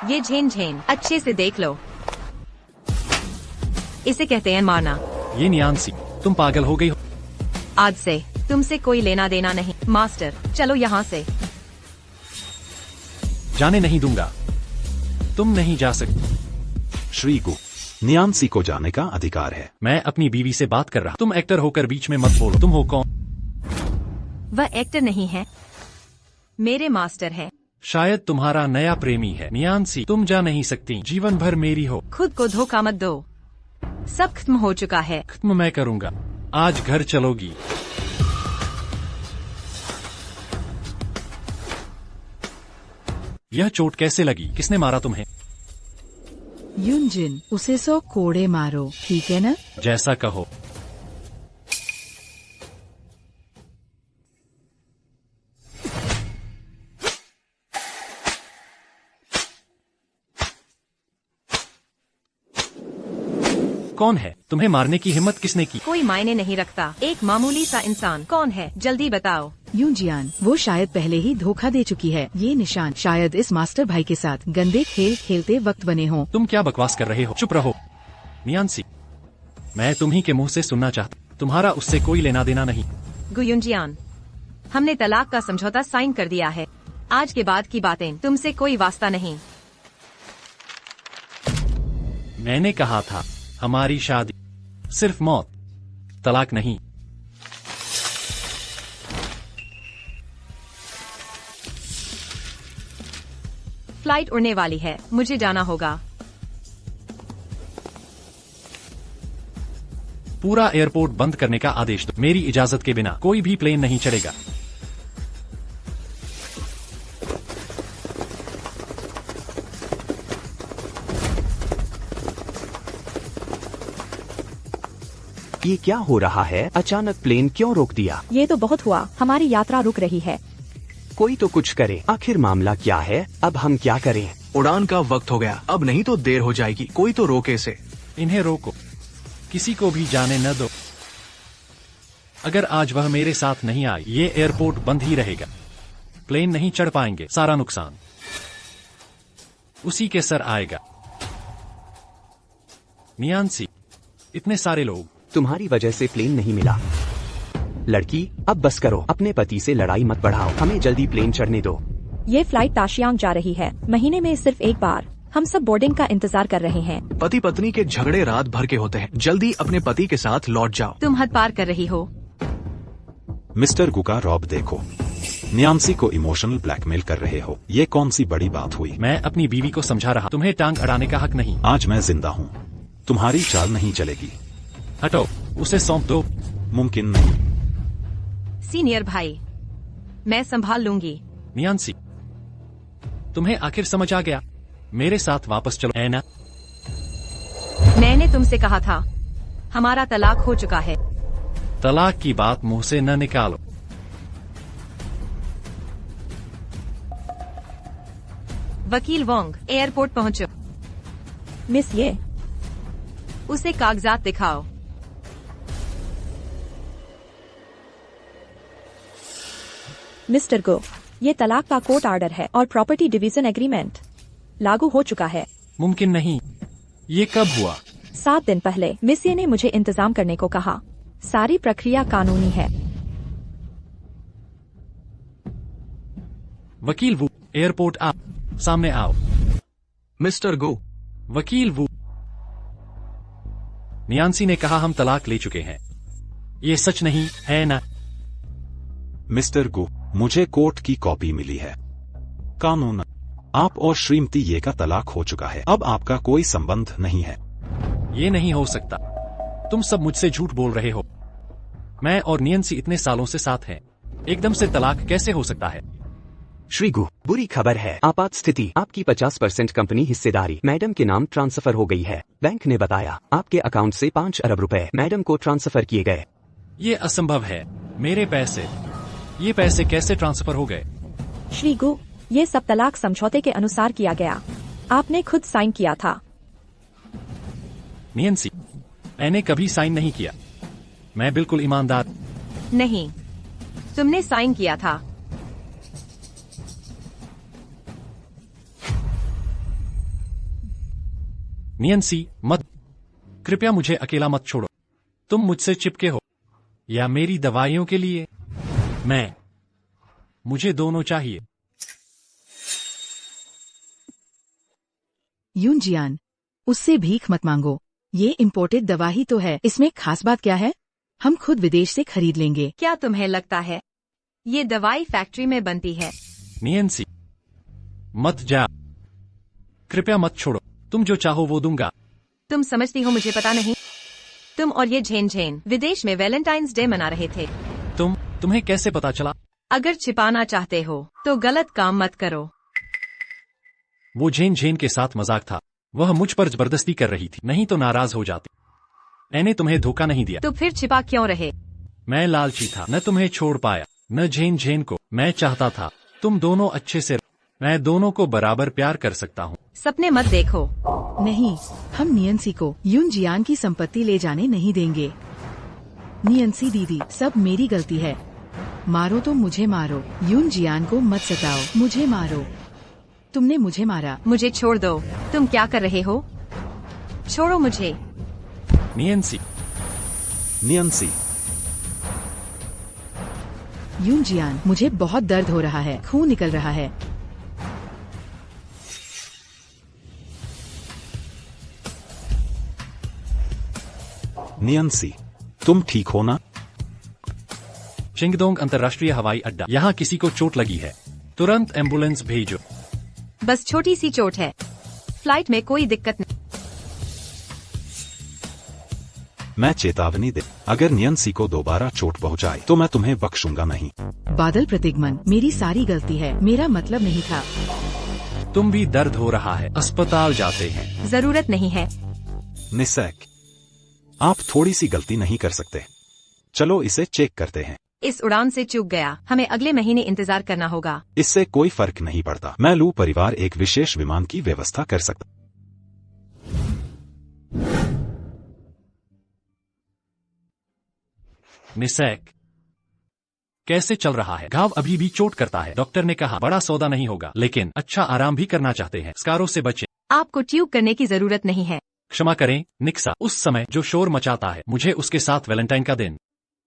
ये झेन झेन अच्छे से देख लो, इसे कहते हैं मारना। ये नियांसी, तुम पागल हो गई हो। आज से तुमसे कोई लेना देना नहीं। मास्टर, चलो यहाँ से। जाने नहीं दूंगा, तुम नहीं जा सकते। श्रीगु, नियांसी को जाने का अधिकार है। मैं अपनी बीवी से बात कर रहा। तुम एक्टर होकर बीच में मत बोलो। तुम हो कौन? वह एक्टर नहीं है, मेरे मास्टर है। शायद तुम्हारा नया प्रेमी है। नियांसी, तुम जा नहीं सकती, जीवन भर मेरी हो। खुद को धोखा मत दो, सब खत्म हो चुका है। खत्म मैं करूंगा। आज घर चलोगी। यह चोट कैसे लगी? किसने मारा तुम्हें? यूनजिन, उसे 100 कोड़े मारो, ठीक है ना? जैसा कहो। कौन है? तुम्हें मारने की हिम्मत किसने की? कोई मायने नहीं रखता, एक मामूली सा इंसान। कौन है? जल्दी बताओ। यूनजियान, वो शायद पहले ही धोखा दे चुकी है। ये निशान शायद इस मास्टर भाई के साथ गंदे खेल खेलते वक्त बने हों। तुम क्या बकवास कर रहे हो? चुप रहो। नियांसी, मैं तुम्ही के मुंह से सुनना चाहता। तुम्हारा उससे कोई लेना देना नहीं। गुयुनजियान, हमने तलाक का समझौता साइन कर दिया है। आज के बाद की बातें तुमसे कोई वास्ता नहीं। मैंने कहा था, हमारी शादी सिर्फ मौत, तलाक नहीं। फ्लाइट उड़ने वाली है, मुझे जाना होगा। पूरा एयरपोर्ट बंद करने का आदेश दो। मेरी इजाजत के बिना कोई भी प्लेन नहीं चढ़ेगा। ये क्या हो रहा है? अचानक प्लेन क्यों रोक दिया? ये तो बहुत हुआ, हमारी यात्रा रुक रही है। कोई तो कुछ करे। आखिर मामला क्या है? अब हम क्या करें? उड़ान का वक्त हो गया, अब नहीं तो देर हो जाएगी। कोई तो रोके इसे। इन्हें रोको, किसी को भी जाने न दो। अगर आज वह मेरे साथ नहीं आई, ये एयरपोर्ट बंद ही रहेगा। प्लेन नहीं चढ़ पाएंगे, सारा नुकसान उसी के सर आएगा। नियांसी, इतने सारे लोग। तुम्हारी वजह से प्लेन नहीं मिला। लड़की, अब बस करो, अपने पति से लड़ाई मत बढ़ाओ, हमें जल्दी प्लेन चढ़ने दो। ये फ्लाइट ताशियांग जा रही है, महीने में सिर्फ एक बार। हम सब बोर्डिंग का इंतजार कर रहे हैं। पति पत्नी के झगड़े रात भर के होते हैं। जल्दी अपने पति के साथ लौट जाओ। तुम हद पार कर रही हो। मिस्टर गुका, रॉब देखो, नियांसी को इमोशनल ब्लैकमेल कर रहे हो। ये कौन सी बड़ी बात हुई? मैं अपनी बीवी को समझा रहा, तुम्हें टांग अड़ाने का हक नहीं। आज मैं जिंदा हूँ, तुम्हारी चाल नहीं चलेगी। हटो, उसे सौंप दो। मुमकिन नहीं। सीनियर भाई, मैं संभाल लूंगी। नियांसी, तुम्हें आखिर समझ आ गया? मेरे साथ वापस चलो, है ना? मैंने तुमसे कहा था, हमारा तलाक हो चुका है। तलाक की बात मुंह से न निकालो। वकील वोंग, एयरपोर्ट पहुंचो। मिस ये, उसे कागजात दिखाओ। मिस्टर गो, ये तलाक का कोर्ट ऑर्डर है और प्रॉपर्टी डिवीजन एग्रीमेंट लागू हो चुका है। मुमकिन नहीं। ये कब हुआ? 7 दिन पहले मिसिए ने मुझे इंतजाम करने को कहा। सारी प्रक्रिया कानूनी है। वकील वू, एयरपोर्ट आप सामने आओ। मिस्टर गो, वकील वू, नियांसी ने कहा हम तलाक ले चुके हैं। ये सच नहीं है ना? मिस्टर गु, मुझे कोर्ट की कॉपी मिली है। कानून, आप और श्रीमती ये का तलाक हो चुका है। अब आपका कोई संबंध नहीं है। ये नहीं हो सकता। तुम सब मुझसे झूठ बोल रहे हो। मैं और नियांसी इतने सालों से साथ हैं। एकदम से तलाक कैसे हो सकता है? श्रीगु, बुरी खबर है। आपात स्थिति, आपकी 50% कंपनी हिस्सेदारी मैडम के नाम ट्रांसफर हो गई है। बैंक ने बताया आपके अकाउंट से 5 अरब रुपए मैडम को ट्रांसफर किए गए। ये असंभव है। मेरे पैसे, ये पैसे कैसे ट्रांसफर हो गए? श्री गु, ये सब तलाक समझौते के अनुसार किया गया। आपने खुद साइन किया था। नियांसी, मैंने कभी साइन नहीं किया। मैं बिल्कुल ईमानदार। नहीं, तुमने साइन किया था। नियंसी, मत, कृपया मुझे अकेला मत छोड़ो। तुम मुझसे चिपके हो या मेरी दवाइयों के लिए। मुझे दोनों चाहिए। यूनजियान, उससे भीख मत मांगो। ये इम्पोर्टेड दवा ही तो है, इसमें खास बात क्या है? हम खुद विदेश से खरीद लेंगे। क्या तुम्हें लगता है ये दवाई फैक्ट्री में बनती है? नियंसी, मत जा, कृपया मत छोड़ो। तुम जो चाहो वो दूंगा। तुम समझती हो मुझे पता नहीं? तुम और ये झेन झेन विदेश में वैलेंटाइंस डे मना रहे थे। तुम्हें कैसे पता चला? अगर छिपाना चाहते हो तो गलत काम मत करो। वो झेन झेन के साथ मजाक था। वह मुझ पर जबरदस्ती कर रही थी, नहीं तो नाराज हो जाती। मैंने तुम्हें धोखा नहीं दिया। तो फिर छिपा क्यों रहे? मैं लालची था, न तुम्हें छोड़ पाया न झेन झेन को। मैं चाहता था तुम दोनों अच्छे से। मैं दोनों को बराबर प्यार कर सकता हूँ। सपने मत देखो। नहीं, हम नियंसी को यूनजियान की संपत्ति ले जाने नहीं देंगे। नियंसी दीदी, सब मेरी गलती है। मारो तो मुझे मारो, यूनजियान को मत सताओ। मुझे मारो, तुमने मुझे मारा। मुझे छोड़ दो। तुम क्या कर रहे हो? छोड़ो मुझे। नियंसी, यूनजियान, मुझे बहुत दर्द हो रहा है, खून निकल रहा है। नियंसी, तुम ठीक हो ना? चिंगदोंग अंतर्राष्ट्रीय हवाई अड्डा। यहाँ किसी को चोट लगी है, तुरंत एम्बुलेंस भेजो। बस छोटी सी चोट है, फ्लाइट में कोई दिक्कत नहीं। मैं चेतावनी दे, अगर नियंसी को दोबारा चोट पहुंचाई तो मैं तुम्हें बख्शूंगा नहीं। बादल प्रतिगमन, मेरी सारी गलती है, मेरा मतलब नहीं था। तुम भी दर्द हो रहा है, अस्पताल जाते हैं। जरूरत नहीं है। निसैक, आप थोड़ी सी गलती नहीं कर सकते? चलो इसे चेक करते हैं। इस उड़ान से चूक गया, हमें अगले महीने इंतजार करना होगा। इससे कोई फर्क नहीं पड़ता। मैं लू परिवार एक विशेष विमान की व्यवस्था कर सकता। निसैक, कैसे चल रहा है? घाव अभी भी चोट करता है। डॉक्टर ने कहा बड़ा सौदा नहीं होगा, लेकिन अच्छा आराम भी करना चाहते हैं। स्कारों से बचें। आपको ट्यूब करने की जरूरत नहीं है। क्षमा करें निक्सा, उस समय जो शोर मचाता है, मुझे उसके साथ वैलेंटाइन का दिन।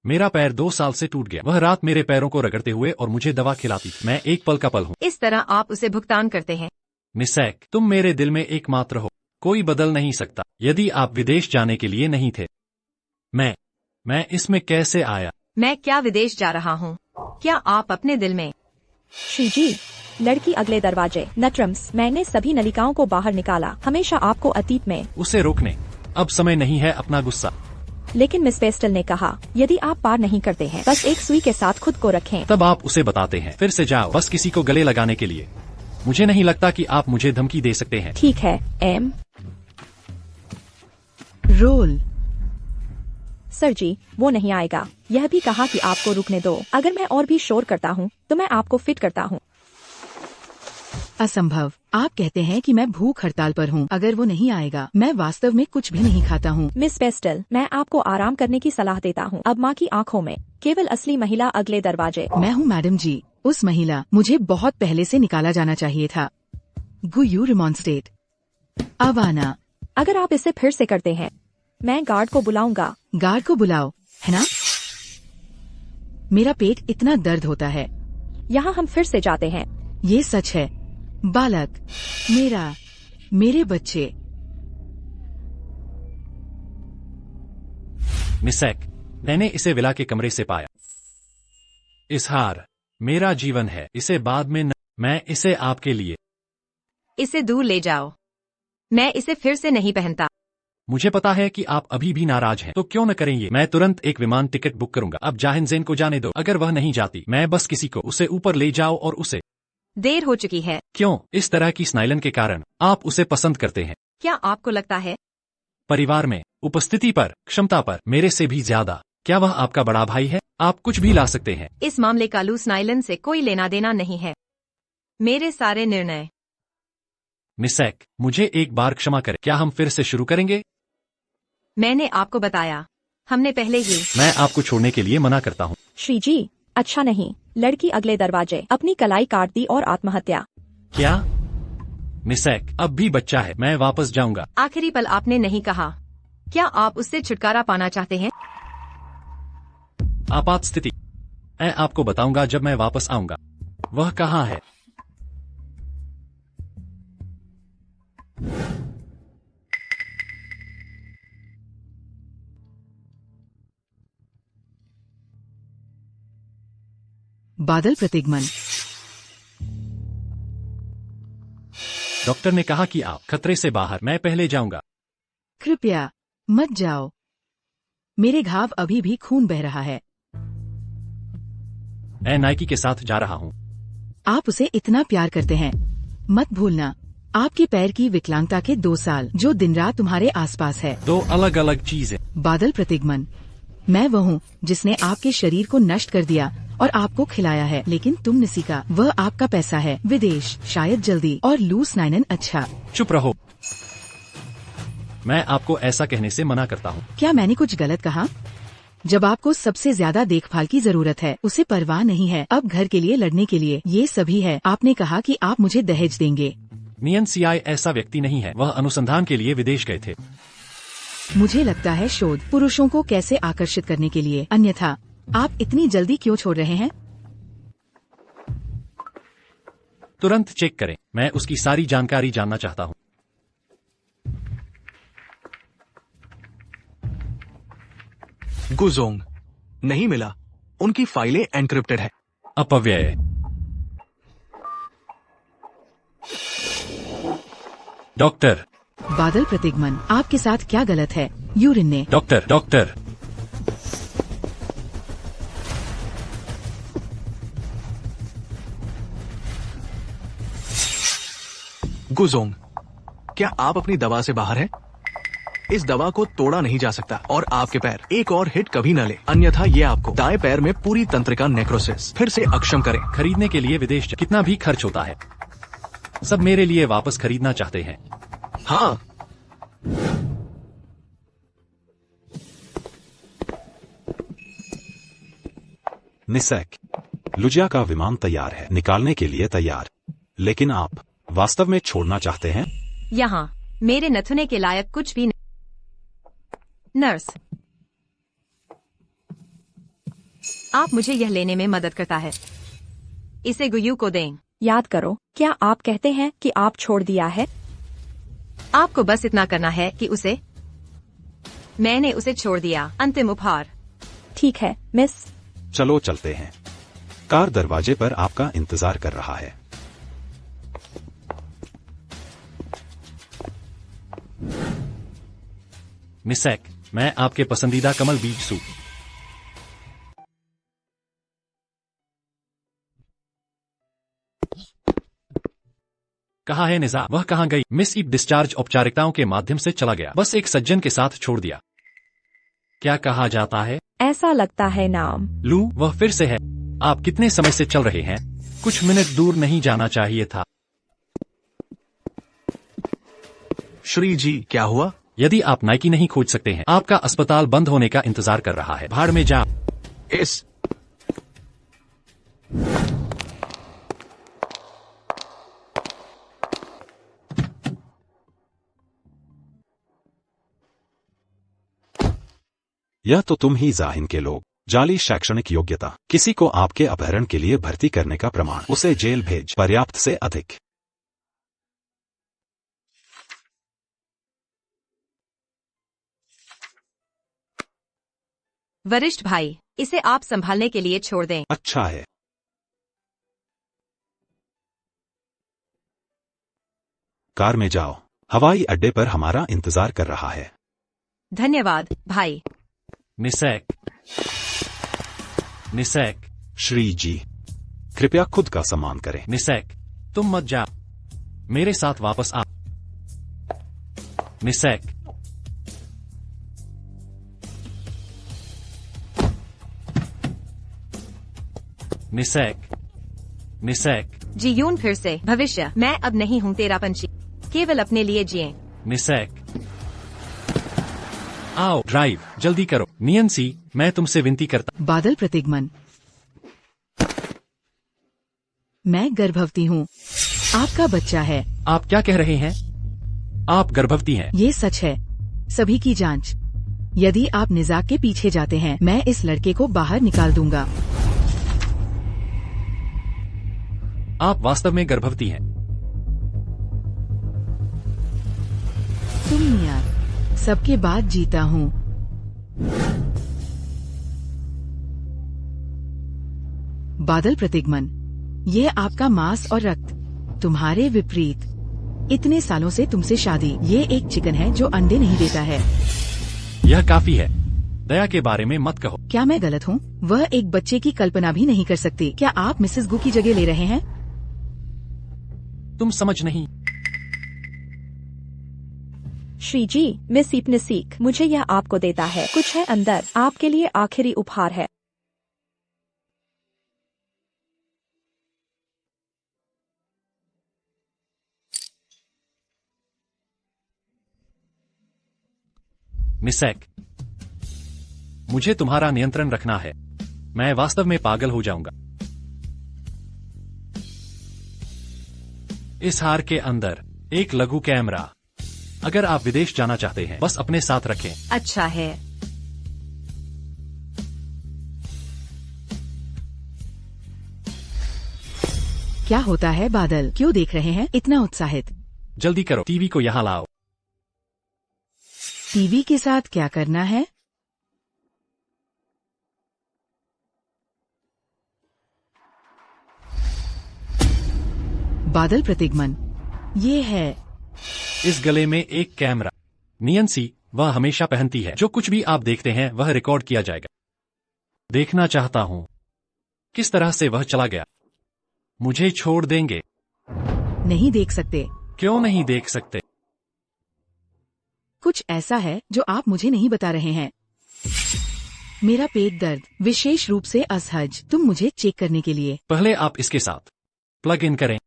मेरा पैर 2 साल से टूट गया। वह रात मेरे पैरों को रगड़ते हुए और मुझे दवा खिलाती थी। मैं एक पल का पल हूँ। इस तरह आप उसे भुगतान करते हैं। निसैक, तुम मेरे दिल में एकमात्र हो, कोई बदल नहीं सकता। यदि आप विदेश जाने के लिए नहीं थे, मैं इसमें कैसे आया? मैं क्या विदेश जा रहा हूँ? क्या आप अपने दिल में? श्री जी, लड़की अगले दरवाजे। नट्रम्स, मैंने सभी नलिकाओं को बाहर निकाला। हमेशा आपको अतीत में। उसे रोकने अब समय नहीं है अपना गुस्सा। लेकिन मिस पेस्टल ने कहा, यदि आप पार नहीं करते हैं, बस एक सुई के साथ खुद को रखें। तब आप उसे बताते हैं, फिर से जाओ, बस किसी को गले लगाने के लिए। मुझे नहीं लगता कि आप मुझे धमकी दे सकते हैं। ठीक है, एम। रोल। सर जी, वो नहीं आएगा। यह भी कहा कि आपको रुकने दो। अगर मैं और भी शोर करता हूँ तो मैं आपको फिट करता हूँ। असंभव। आप कहते हैं कि मैं भूख हड़ताल पर हूँ। अगर वो नहीं आएगा, मैं वास्तव में कुछ भी नहीं खाता हूँ। मिस पेस्टल, मैं आपको आराम करने की सलाह देता हूँ। अब माँ की आंखों में केवल असली महिला अगले दरवाजे। मैं हूँ मैडम जी, उस महिला। मुझे बहुत पहले से निकाला जाना चाहिए था। गुयू रिमॉन्स्ट्रेट। अब आना। अगर आप इसे फिर से करते हैं, मैं गार्ड को बुलाऊंगा। गार्ड को बुलाओ, है ना? मेरा पेट इतना दर्द होता है। यहाँ हम फिर से जाते हैं। ये सच है। बालक, मेरे बच्चे। निसैक, मैंने इसे विला के कमरे से पाया। इसहार, मेरा जीवन है, इसे बाद में मैं इसे आपके लिए। इसे दूर ले जाओ। मैं इसे फिर से नहीं पहनता। मुझे पता है कि आप अभी भी नाराज हैं, तो क्यों न करें ये। मैं तुरंत एक विमान टिकट बुक करूंगा। अब जाहिनजेन को जाने दो। अगर वह नहीं जाती, मैं बस किसी को उसे ऊपर ले जाओ और उसे। देर हो चुकी है। क्यों? इस तरह की स्नाइलन के कारण आप उसे पसंद करते हैं। क्या आपको लगता है? परिवार में उपस्थिति पर, क्षमता पर मेरे से भी ज्यादा। क्या वह आपका बड़ा भाई है? आप कुछ भी ला सकते हैं। इस मामले का लू स्नाइलन से कोई लेना देना नहीं है। मेरे सारे निर्णय। निसैक, मुझे एक बार क्षमा करें। क्या हम फिर से शुरू करेंगे? मैंने आपको बताया, हमने पहले ही। मैं आपको छोड़ने के लिए मना करता हूँ। श्री जी, अच्छा नहीं। लड़की अगले दरवाजे अपनी कलाई काट दी और आत्महत्या। क्या? मिसेक अब भी बच्चा है, मैं वापस जाऊंगा। आखिरी पल आपने नहीं कहा। क्या आप उससे छुटकारा पाना चाहते हैं? आपात स्थिति। मैं आपको बताऊंगा जब मैं वापस आऊंगा। वह कहाँ है? बादल प्रतिगमन। डॉक्टर ने कहा कि आप खतरे से बाहर, मैं पहले जाऊंगा। कृपया मत जाओ, मेरे घाव अभी भी खून बह रहा है। मैं नाइकी के साथ जा रहा हूँ। आप उसे इतना प्यार करते हैं। मत भूलना, आपके पैर की विकलांगता के 2 साल जो दिन रात तुम्हारे आसपास है। 2 अलग अलग चीजें। बादल प्रतिगमन। मैं वह हूँ जिसने आपके शरीर को नष्ट कर दिया और आपको खिलाया है, लेकिन तुम निसिका, वह आपका पैसा है। विदेश शायद जल्दी और लूस नाइनन। अच्छा, चुप रहो। मैं आपको ऐसा कहने से मना करता हूँ। क्या मैंने कुछ गलत कहा? जब आपको सबसे ज्यादा देखभाल की जरूरत है, उसे परवाह नहीं है अब घर के लिए लड़ने के लिए। ये सभी है। आपने कहा कि आप मुझे दहेज देंगे। नियन सीआई ऐसा व्यक्ति नहीं है। वह अनुसंधान के लिए विदेश गए थे। मुझे लगता है शोध पुरुषों को कैसे आकर्षित करने के लिए। अन्यथा आप इतनी जल्दी क्यों छोड़ रहे हैं? तुरंत चेक करें। मैं उसकी सारी जानकारी जानना चाहता हूँ। गुजोंग नहीं मिला। उनकी फाइलें एनक्रिप्टेड है। अपव्यय। डॉक्टर। बादल प्रतिगमन। आपके साथ क्या गलत है? यूरिन ने। Doctor doctor. गुजोंग, क्या आप अपनी दवा से बाहर हैं? इस दवा को तोड़ा नहीं जा सकता और आपके पैर एक और हिट कभी न ले, अन्यथा ये आपको दाएं पैर में पूरी तंत्रिका नेक्रोसिस फिर से अक्षम करे। खरीदने के लिए विदेश कितना भी खर्च होता है। सब मेरे लिए वापस खरीदना चाहते हैं। हाँ, निसेक, लुजिया का विमान तैयार है, निकालने के लिए तैयार। लेकिन आप वास्तव में छोड़ना चाहते हैं? यहाँ मेरे नथुने के लायक कुछ भी नहीं। नर्स, आप मुझे यह लेने में मदद करता है। इसे गुयू को दें। याद करो, क्या आप कहते हैं कि आप छोड़ दिया है? आपको बस इतना करना है कि मैंने उसे छोड़ दिया। अंतिम उपहार। ठीक है मिस। चलो चलते हैं। कार दरवाजे पर आपका इंतजार कर रहा है। मिसेक, मैं आपके पसंदीदा कमल बीज सूप। कहाँ है निजा? वह कहाँ गई? मिस ईप डिस्चार्ज औपचारिकताओं के माध्यम से चला गया, बस एक सज्जन के साथ छोड़ दिया। क्या कहा जाता है? ऐसा लगता है नाम। लू, वह फिर से है। आप कितने समय से चल रहे हैं? कुछ मिनट दूर नहीं जाना चाहिए था। श्री जी, क्या हुआ? यदि आप नाइकी नहीं खोज सकते हैं, आपका अस्पताल बंद होने का इंतजार कर रहा है। भाड़ में जा। इस यह तो तुम ही जाहिन के लोग। जाली शैक्षणिक योग्यता, किसी को आपके अपहरण के लिए भर्ती करने का प्रमाण, उसे जेल भेज। पर्याप्त से अधिक। वरिष्ठ भाई, इसे आप संभालने के लिए छोड़ दें। अच्छा है। कार में जाओ, हवाई अड्डे पर हमारा इंतजार कर रहा है। धन्यवाद भाई। निसेक, निसेक, श्री जी, कृपया खुद का सम्मान करें। निसेक, तुम मत जा। मेरे साथ वापस आ। निसेक, निसेक, निसेक, जीयून फिर से। भविष्य, मैं अब नहीं हूँ तेरा पंछी। केवल अपने लिए जिए। निसेक। आओ ड्राइव जल्दी करो। नियंसी, मैं तुमसे विनती करता। बादल प्रतिगमन, मैं गर्भवती हूँ। आपका बच्चा है। आप क्या कह रहे हैं? आप गर्भवती हैं? ये सच है। सभी की जांच। यदि आप निजाक के पीछे जाते हैं, मैं इस लड़के को बाहर निकाल दूंगा। आप वास्तव में गर्भवती हैं? तुम नियार, सबके बाद जीता हूँ। बादल प्रतिगमन, ये आपका मांस और रक्त। तुम्हारे विपरीत। इतने सालों से तुमसे शादी। ये एक चिकन है जो अंडे नहीं देता है। यह काफी है। दया के बारे में मत कहो। क्या मैं गलत हूँ? वह एक बच्चे की कल्पना भी नहीं कर सकती। क्या आप मिसेस गु की जगह ले रहे हैं? तुम समझ नहीं। श्री जी, मिस इपनिसीक मुझे यह आपको देता है। कुछ है अंदर, आपके लिए आखिरी उपहार है। मिसैक, मुझे तुम्हारा नियंत्रण रखना है। मैं वास्तव में पागल हो जाऊंगा। इस हार के अंदर एक लघु कैमरा। अगर आप विदेश जाना चाहते हैं, बस अपने साथ रखें। अच्छा है। क्या होता है बादल? क्यों देख रहे हैं इतना उत्साहित? जल्दी करो, टीवी को यहाँ लाओ। टीवी के साथ क्या करना है? बादल प्रतिगमन, ये है। इस गले में एक कैमरा। नियंसी, वह हमेशा पहनती है। जो कुछ भी आप देखते हैं वह रिकॉर्ड किया जाएगा। देखना चाहता हूँ किस तरह से वह चला गया। मुझे छोड़ देंगे? नहीं देख सकते। क्यों नहीं देख सकते? कुछ ऐसा है जो आप मुझे नहीं बता रहे हैं। मेरा पेट दर्द, विशेष रूप से असहज। तुम मुझे चेक करने के लिए। पहले आप इसके साथ प्लग इन करें।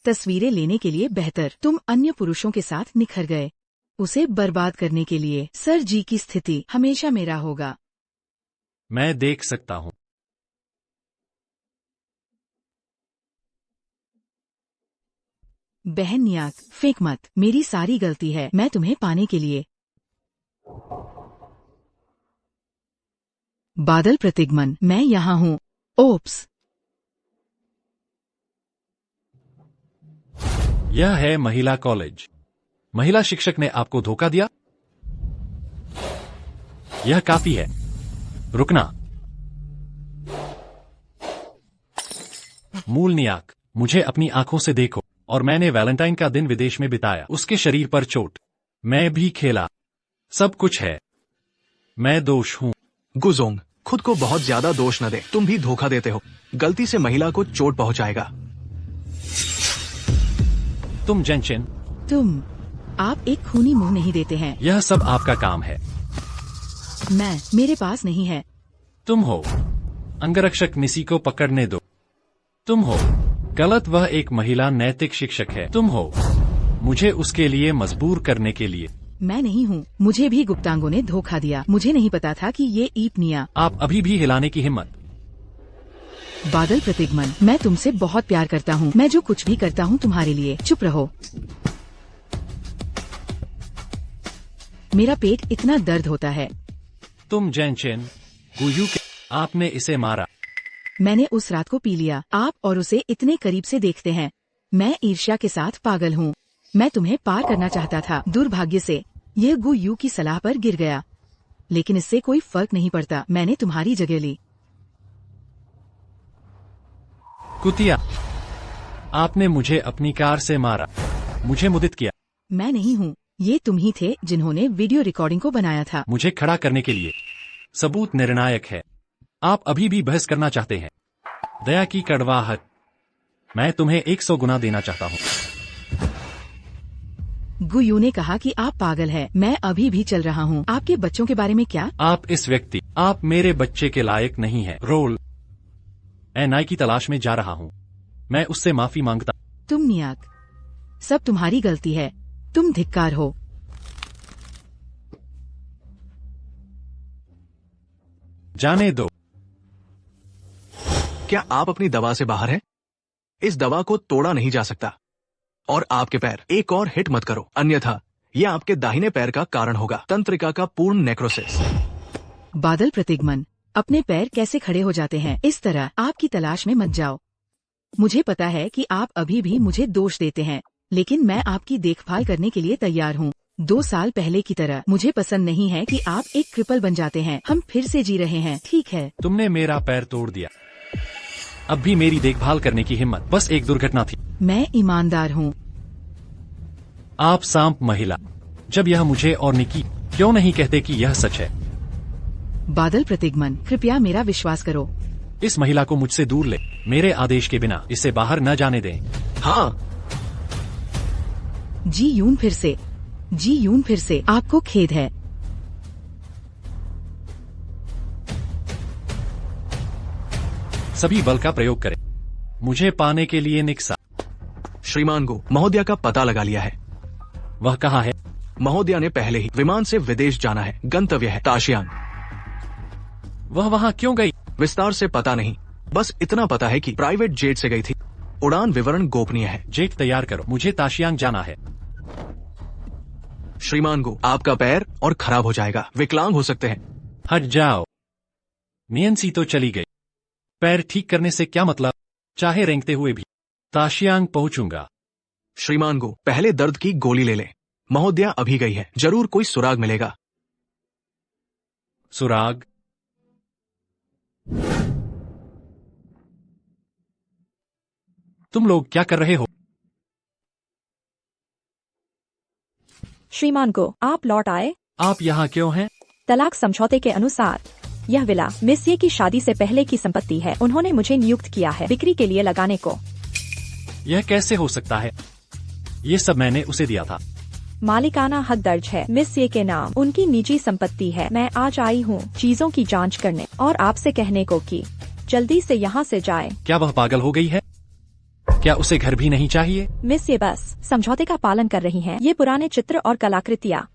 तस्वीरें लेने के लिए बेहतर। तुम अन्य पुरुषों के साथ निखर गए। उसे बर्बाद करने के लिए सर जी की स्थिति हमेशा मेरा होगा। मैं देख सकता हूँ। बहन नियाक, फेंक मत। मेरी सारी गलती है। मैं तुम्हें पाने के लिए। बादल प्रतिगमन, मैं यहाँ हूँ। ओप्स, यह है महिला कॉलेज। महिला शिक्षक ने आपको धोखा दिया। यह काफी है। रुकना। मूल नियाक, मुझे अपनी आंखों से देखो। और मैंने वैलेंटाइन का दिन विदेश में बिताया। उसके शरीर पर चोट। मैं भी खेला। सब कुछ है। मैं दोष हूँ। गुजोंग, खुद को बहुत ज्यादा दोष न दे। तुम भी धोखा देते हो। गलती से महिला को चोट पहुंचाएगा। तुम जेनचेन, आप एक खूनी मुंह नहीं देते हैं। यह सब आपका काम है। मेरे पास नहीं है। तुम हो। अंगरक्षक निसी को पकड़ने दो। तुम हो। गलत, वह एक महिला नैतिक शिक्षक है। तुम हो। मुझे उसके लिए मजबूर करने के लिए। मैं नहीं हूँ। मुझे भी गुप्तांगों ने धोखा दिया। मुझे नहीं पता था कि ये ईपनिया। आप अभी भी हिलाने की हिम्मत। बादल प्रतिगमन, मैं तुमसे बहुत प्यार करता हूँ। मैं जो कुछ भी करता हूँ तुम्हारे लिए। चुप रहो। मेरा पेट इतना दर्द होता है। तुम जेनचेन गुयू के। आपने इसे मारा। मैंने उस रात को पी लिया। आप और उसे इतने करीब से देखते हैं। मैं ईर्ष्या के साथ पागल हूँ। मैं तुम्हें पार करना चाहता था। दुर्भाग्य से यह गु यू की सलाह पर गिर गया। लेकिन इससे कोई फर्क नहीं पड़ता। मैंने तुम्हारी जगह ली। कुतिया, आपने मुझे अपनी कार से मारा। मुझे मुदित किया। मैं नहीं हूँ। ये तुम ही थे जिन्होंने वीडियो रिकॉर्डिंग को बनाया था। मुझे खड़ा करने के लिए। सबूत निर्णायक है। आप अभी भी बहस करना चाहते हैं। दया की कड़वाहट। मैं तुम्हें 100 गुना देना चाहता हूँ। गुयू ने कहा कि आप पागल हैं। मैं अभी भी चल रहा हूँ। आपके बच्चों के बारे में क्या? आप मेरे बच्चे के लायक नहीं है। रोल नाई की तलाश में जा रहा हूँ। मैं उससे माफी मांगता। तुम नियाक, सब तुम्हारी गलती है। तुम धिक्कार हो। जाने दो। क्या आप अपनी दवा से बाहर हैं? इस दवा को तोड़ा नहीं जा सकता। और आपके पैर, एक और हिट मत करो, अन्यथा यह आपके दाहिने पैर का कारण होगा। तंत्रिका का पूर्ण नेक्रोसिस। बादल प्रतिगमन, अपने पैर कैसे खड़े हो जाते हैं? इस तरह आपकी तलाश में मत जाओ। मुझे पता है कि आप अभी भी मुझे दोष देते हैं, लेकिन मैं आपकी देखभाल करने के लिए तैयार हूँ। 2 साल पहले की तरह मुझे पसंद नहीं है कि आप एक क्रिपल बन जाते हैं। हम फिर से जी रहे हैं, ठीक है? तुमने मेरा पैर तोड़ दिया। अब भी मेरी देखभाल करने की हिम्मत? बस एक दुर्घटना थी। मैं ईमानदार हूँ। आप सांप महिला। जब यह मुझे और निकी क्यों नहीं कहते कि यह सच है? बादल प्रतिगमन, कृपया मेरा विश्वास करो। इस महिला को मुझसे दूर ले। मेरे आदेश के बिना इसे बाहर न जाने दें। हाँ, जी यून फिर से, जी यून फिर से, आपको खेद है। सभी बल का प्रयोग करें मुझे पाने के लिए। निक्सा, श्रीमान गो, महोदया का पता लगा लिया है। वह कहाँ है? महोदया ने पहले ही विमान से विदेश जाना है। गंतव्य है ताशियांग। वह वहाँ क्यों गई? विस्तार से पता नहीं, बस इतना पता है कि प्राइवेट जेट से गई थी। उड़ान विवरण गोपनीय है। जेट तैयार करो, मुझे ताशियांग जाना है। श्रीमान गो, आपका पैर और खराब हो जाएगा, विकलांग हो सकते हैं। हट जाओ। नियंसी तो चली गई। पैर ठीक करने से क्या मतलब? चाहे रेंगते हुए भी ताशियांग पहुंचूंगा। श्रीमान गो, पहले दर्द की गोली ले लें। महोदया अभी गई है, जरूर कोई सुराग मिलेगा। सुराग? तुम लोग क्या कर रहे हो? श्रीमान को, आप लौट आए? आप यहाँ क्यों हैं? तलाक समझौते के अनुसार यह विला मिस्ये की शादी से पहले की संपत्ति है। उन्होंने मुझे नियुक्त किया है बिक्री के लिए लगाने को। यह कैसे हो सकता है? ये सब मैंने उसे दिया था। मालिकाना हक दर्ज है मिस्ये के नाम। उनकी निजी संपत्ति है। मैं आज आई हूँ चीजों की जांच करने और आपसे कहने को कि जल्दी से यहाँ से जाए। क्या वह पागल हो गई है? क्या उसे घर भी नहीं चाहिए? मिस्ये बस समझौते का पालन कर रही हैं। ये पुराने चित्र और कलाकृतियाँ,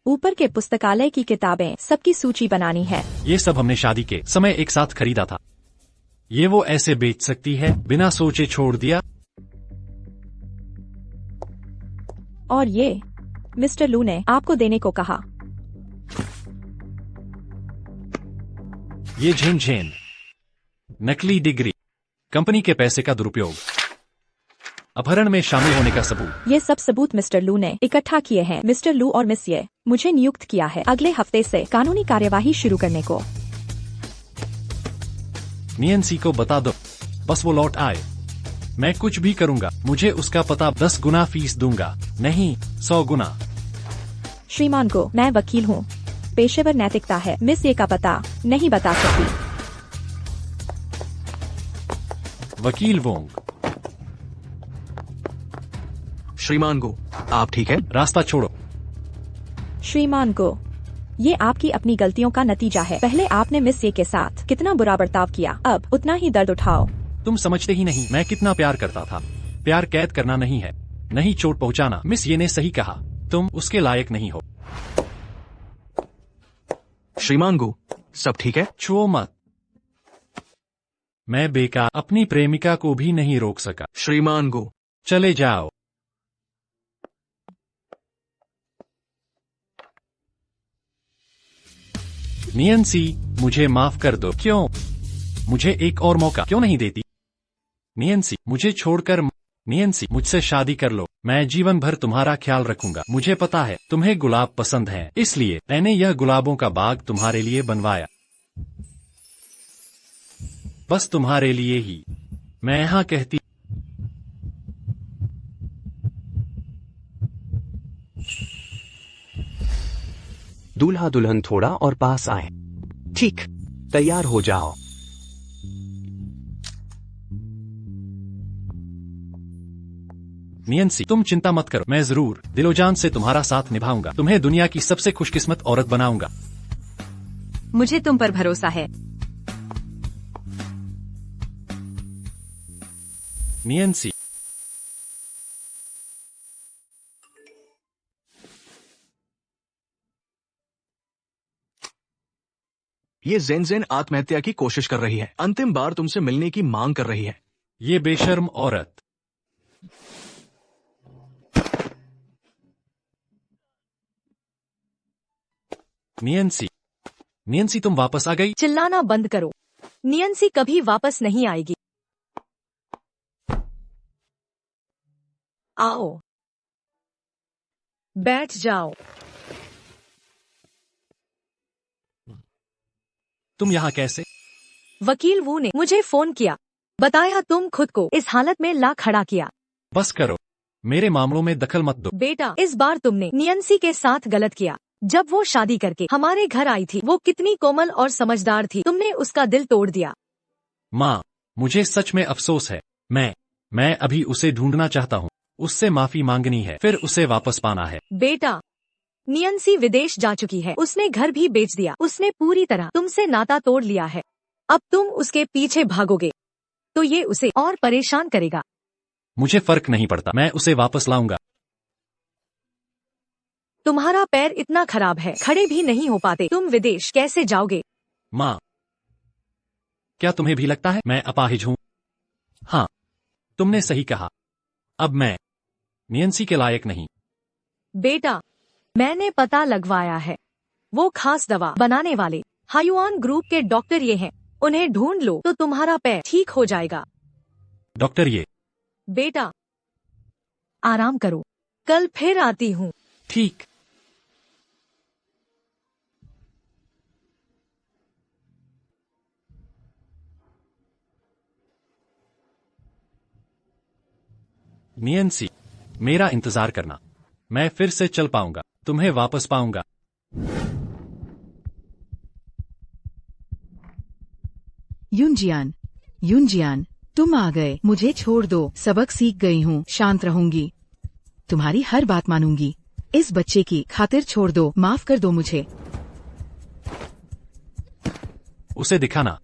ऊपर के पुस्तकालय की किताबें, सबकी सूची बनानी है। ये सब हमने शादी के समय एक साथ खरीदा था। ये वो ऐसे बेच सकती है? बिना सोचे छोड़ दिया। और ये मिस्टर लू ने आपको देने को कहा। ये झेन नकली डिग्री, कंपनी के पैसे का दुरुपयोग, अपहरण में शामिल होने का सबूत। ये सब सबूत मिस्टर लू ने इकट्ठा किए हैं। मिस्टर लू और मिस्ये मुझे नियुक्त किया है अगले हफ्ते से कानूनी कार्यवाही शुरू करने को। नियंसी को बता दो, बस वो लौट आए। मैं कुछ भी करूंगा। मुझे उसका पता 10 गुना फीस दूंगा, नहीं 100 गुना। श्रीमान को, मैं वकील हूँ, पेशेवर नैतिकता है। मिस्ये का पता नहीं बता सकती। वकील वोंग। श्रीमान गो, आप ठीक हैं? रास्ता छोड़ो। श्रीमान को, ये आपकी अपनी गलतियों का नतीजा है। पहले आपने मिस्ये के साथ कितना बुरा बर्ताव किया, अब उतना ही दर्द उठाओ। तुम समझते ही नहीं मैं कितना प्यार करता था। प्यार कैद करना नहीं है, नहीं चोट पहुंचाना। मिस ये ने सही कहा, तुम उसके लायक नहीं हो। श्रीमान गो, सब ठीक है? छुओ मत। मैं बेकार अपनी प्रेमिका को भी नहीं रोक सका। श्रीमान गो, चले जाओ। नियंसी, मुझे माफ कर दो। क्यों? मुझे एक और मौका क्यों नहीं देती? नियंसी, मुझे छोड़कर। नियंसी, मुझसे शादी कर लो। मैं जीवन भर तुम्हारा ख्याल रखूंगा। मुझे पता है तुम्हें गुलाब पसंद हैं, इसलिए मैंने यह गुलाबों का बाग तुम्हारे लिए बनवाया। बस तुम्हारे लिए ही। मैं यहाँ कहती। दूल्हा दुल्हन थोड़ा और पास आए। ठीक, तैयार हो जाओ। नियंसी, तुम चिंता मत करो, मैं जरूर दिलोजान से तुम्हारा साथ निभाऊंगा। तुम्हें दुनिया की सबसे खुशकिस्मत औरत बनाऊंगा। मुझे तुम पर भरोसा है। नियंसी, ये जेन आत्महत्या की कोशिश कर रही है। अंतिम बार तुमसे मिलने की मांग कर रही है। ये बेशर्म औरत। नियंसी तुम वापस आ गई। चिल्लाना बंद करो। नियंसी कभी वापस नहीं आएगी। आओ, बैठ जाओ। तुम यहाँ कैसे? वकील वू ने मुझे फोन किया, बताया तुम खुद को इस हालत में ला खड़ा किया। बस करो, मेरे मामलों में दखल मत दो। बेटा, इस बार तुमने नियंसी के साथ गलत किया। जब वो शादी करके हमारे घर आई थी, वो कितनी कोमल और समझदार थी। तुमने उसका दिल तोड़ दिया। माँ, मुझे सच में अफसोस है। मैं अभी उसे ढूंढना चाहता हूँ। उससे माफी मांगनी है, फिर उसे वापस पाना है। बेटा, नियंसी विदेश जा चुकी है। उसने घर भी बेच दिया। उसने पूरी तरह तुमसे नाता तोड़ लिया है। अब तुम उसके पीछे भागोगे तो ये उसे और परेशान करेगा। मुझे फर्क नहीं पड़ता, मैं उसे वापस लाऊंगा। तुम्हारा पैर इतना खराब है, खड़े भी नहीं हो पाते। तुम विदेश कैसे जाओगे? माँ, क्या तुम्हें भी लगता है मैं अपाहिज हूँ? हाँ, तुमने सही कहा। अब मैं नियंसी के लायक नहीं। बेटा, मैंने पता लगवाया है। वो खास दवा बनाने वाले हायुआन ग्रुप के डॉक्टर ये हैं। उन्हें ढूंढ लो तो तुम्हारा पैर ठीक हो जाएगा। डॉक्टर ये? बेटा, आराम करो, कल फिर आती हूँ। ठीक। नियंसी, मेरा इंतजार करना। मैं फिर से चल पाऊंगा, तुम्हें वापस पाऊंगा। युनजियान, तुम आ गए। मुझे छोड़ दो, सबक सीख गई हूँ, शांत रहूंगी। तुम्हारी हर बात मानूंगी। इस बच्चे की खातिर छोड़ दो, माफ कर दो मुझे। उसे दिखाना।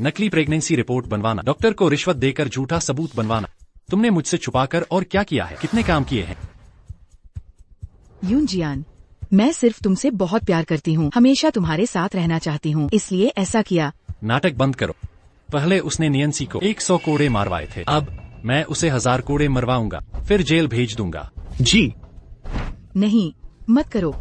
नकली प्रेगनेंसी रिपोर्ट बनवाना, डॉक्टर को रिश्वत देकर झूठा सबूत बनवाना। तुमने मुझसे छुपाकर और क्या किया है? कितने काम किए हैं? युनजियान, मैं सिर्फ तुमसे बहुत प्यार करती हूँ, हमेशा तुम्हारे साथ रहना चाहती हूँ, इसलिए ऐसा किया। नाटक बंद करो। पहले उसने नियंसी को 100 कोड़े मारवाए थे, अब मैं उसे 1000 कोड़े मरवाऊंगा, फिर जेल भेज दूंगा। जी नहीं, मत करो।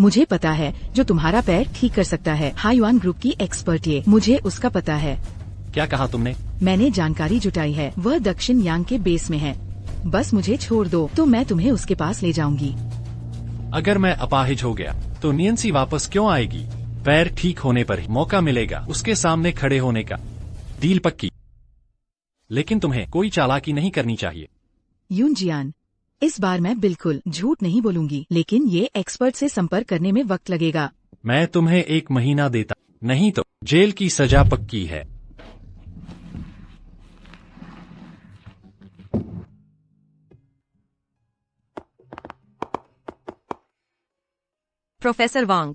मुझे पता है जो तुम्हारा पैर ठीक कर सकता है। हायुआन ग्रुप की एक्सपर्ट ये, मुझे उसका पता है। क्या कहा तुमने? मैंने जानकारी जुटाई है, वह दक्षिण यांग के बेस में है। बस मुझे छोड़ दो तो मैं तुम्हें उसके पास ले जाऊंगी। अगर मैं अपाहिज हो गया तो नियंसी वापस क्यों आएगी? पैर ठीक होने पर ही मौका मिलेगा उसके सामने खड़े होने का। डील पक्की। लेकिन तुम्हें कोई चालाकी नहीं करनी चाहिए। युनजियान, इस बार मैं बिल्कुल झूठ नहीं बोलूंगी, लेकिन ये एक्सपर्ट से संपर्क करने में वक्त लगेगा। मैं तुम्हें 1 महीना देता, नहीं तो जेल की सजा पक्की है। प्रोफेसर वांग,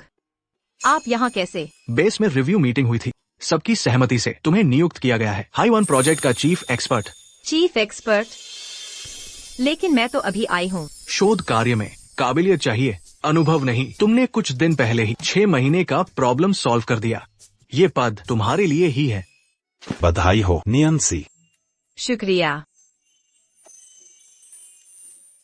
आप यहाँ कैसे? बेस में रिव्यू मीटिंग हुई थी, सबकी सहमति से तुम्हें नियुक्त किया गया है हाईवन प्रोजेक्ट का चीफ एक्सपर्ट। Chief expert? लेकिन मैं तो अभी आई हूँ। शोध कार्य में काबिलियत चाहिए, अनुभव नहीं। तुमने कुछ दिन पहले ही 6 महीने का प्रॉब्लम सॉल्व कर दिया। ये पद तुम्हारे लिए ही है। बधाई हो नियंसी। शुक्रिया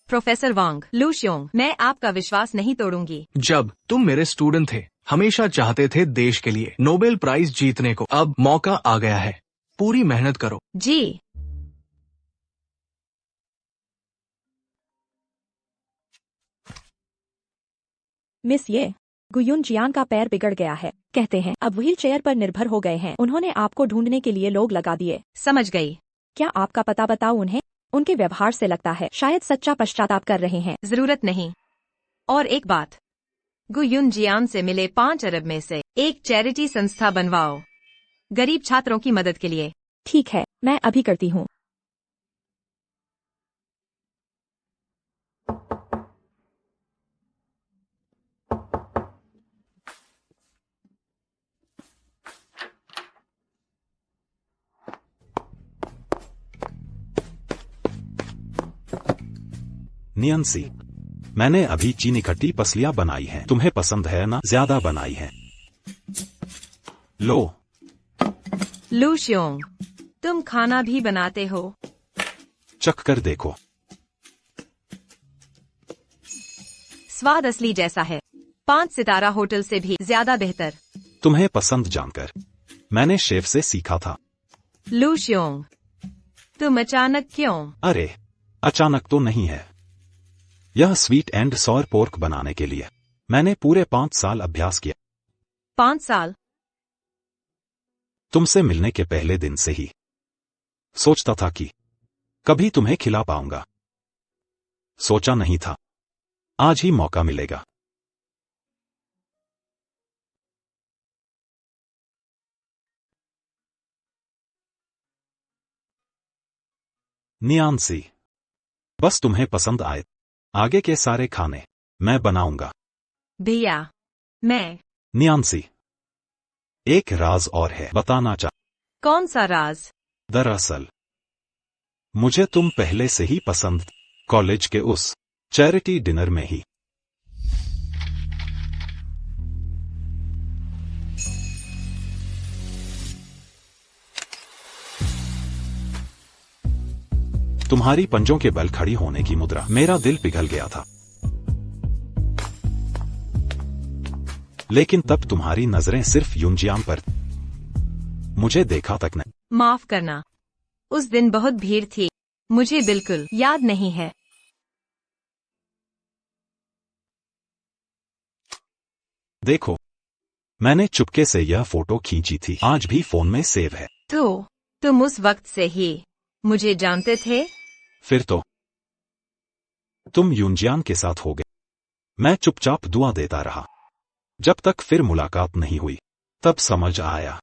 प्रोफेसर वांग। लूशियोंग, मैं आपका विश्वास नहीं तोड़ूंगी। जब तुम मेरे स्टूडेंट थे, हमेशा चाहते थे देश के लिए नोबेल प्राइज जीतने को, अब मौका आ गया है, पूरी मेहनत करो। जी। मिस ये, गुयुनजियान का पैर बिगड़ गया है, कहते हैं अब व्हील चेयर पर निर्भर हो गए हैं। उन्होंने आपको ढूंढने के लिए लोग लगा दिए। समझ गई। क्या आपका पता बताओ उन्हें? उनके व्यवहार से लगता है शायद सच्चा पश्चाताप कर रहे हैं। जरूरत नहीं। और एक बात, गुयुनजियान से मिले 5 अरब में से एक चैरिटी संस्था बनवाओ, गरीब छात्रों की मदद के लिए। ठीक है, मैं अभी करती हूँ। नियंसी, मैंने अभी चीनी खट्टी पसलियां बनाई हैं। तुम्हें पसंद है ना? ज्यादा बनाई है। लो। लू श्योंग, तुम खाना भी बनाते हो? चख कर देखो। स्वाद असली जैसा है, 5 सितारा होटल से भी ज्यादा बेहतर। तुम्हें पसंद जानकर मैंने शेफ से सीखा था। लू श्योंग, तुम अचानक क्यों? अरे, अचानक तो नहीं है। यह स्वीट एंड सॉर पोर्क बनाने के लिए मैंने पूरे 5 साल अभ्यास किया। 5 साल? तुमसे मिलने के पहले दिन से ही सोचता था कि कभी तुम्हें खिला पाऊंगा। सोचा नहीं था आज ही मौका मिलेगा। नियांसी, बस तुम्हें पसंद आए आगे के सारे खाने मैं बनाऊंगा। भैया, मैं। नियांसी, एक राज और है, बताना कौन सा राज? दरअसल मुझे तुम पहले से ही पसंद, कॉलेज के उस चैरिटी डिनर में ही। तुम्हारी पंजों के बल खड़ी होने की मुद्रा, मेरा दिल पिघल गया था। लेकिन तब तुम्हारी नजरें सिर्फ युनजियान पर, मुझे देखा तक नहीं। माफ करना, उस दिन बहुत भीड़ थी, मुझे बिल्कुल याद नहीं है। देखो, मैंने चुपके से यह फोटो खींची थी, आज भी फोन में सेव है। तो तुम उस वक्त से ही मुझे जानते थे? फिर तो तुम युनजियान के साथ हो गए। मैं चुपचाप दुआ देता रहा जब तक फिर मुलाकात नहीं हुई। तब समझ आया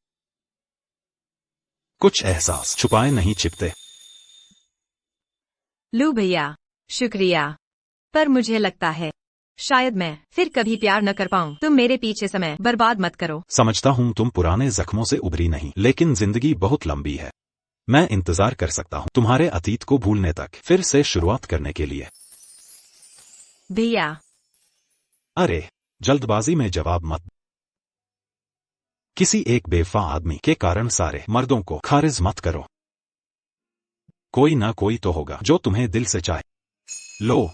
कुछ एहसास छुपाए नहीं छिपते। लू भैया, शुक्रिया, पर मुझे लगता है शायद मैं फिर कभी प्यार न कर पाऊं। तुम मेरे पीछे समय बर्बाद मत करो। समझता हूं तुम पुराने जख्मों से उभरी नहीं, लेकिन जिंदगी बहुत लंबी है। मैं इंतजार कर सकता हूं तुम्हारे अतीत को भूलने तक, फिर से शुरुआत करने के लिए। भैया। अरे, जल्दबाजी में जवाब मत। किसी एक बेवफा आदमी के कारण सारे मर्दों को खारिज मत करो। कोई ना कोई तो होगा जो तुम्हें दिल से चाहे। लो।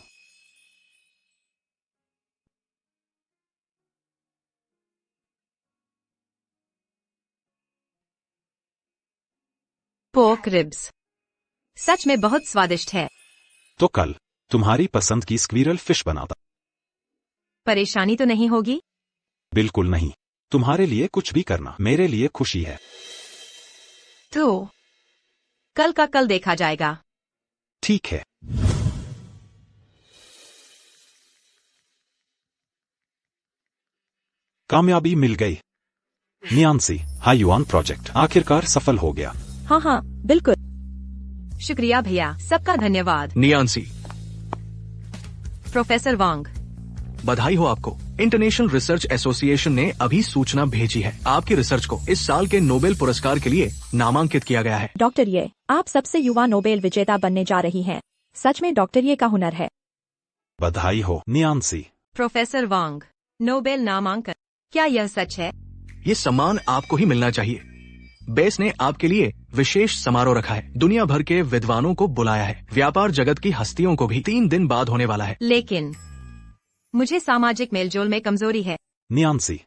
पोर्क रिब्स सच में बहुत स्वादिष्ट है। तो कल तुम्हारी पसंद की स्क्विरल फिश बनाता। परेशानी तो नहीं होगी? बिल्कुल नहीं, तुम्हारे लिए कुछ भी करना मेरे लिए खुशी है। तो कल का कल देखा जाएगा। ठीक है। कामयाबी मिल गई। नियांसी, हाईयुआन प्रोजेक्ट आखिरकार सफल हो गया। हाँ हाँ, बिल्कुल। शुक्रिया भैया, सबका धन्यवाद। नियांसी, प्रोफेसर वांग, बधाई हो आपको। इंटरनेशनल रिसर्च एसोसिएशन ने अभी सूचना भेजी है। आपकी रिसर्च को इस साल के नोबेल पुरस्कार के लिए नामांकित किया गया है। डॉक्टर ये, आप सबसे युवा नोबेल विजेता बनने जा रही हैं। सच में डॉक्टर ये का हुनर है। बधाई हो नियांसी। प्रोफेसर वांग, नोबेल नामांकन, क्या यह सच है? ये सम्मान आपको ही मिलना चाहिए। बेस ने आपके लिए विशेष समारोह रखा है। दुनिया भर के विद्वानों को बुलाया है। व्यापार जगत की हस्तियों को भी 3 दिन बाद होने वाला है। लेकिन मुझे सामाजिक मेलजोल में कमजोरी है। नियांसी,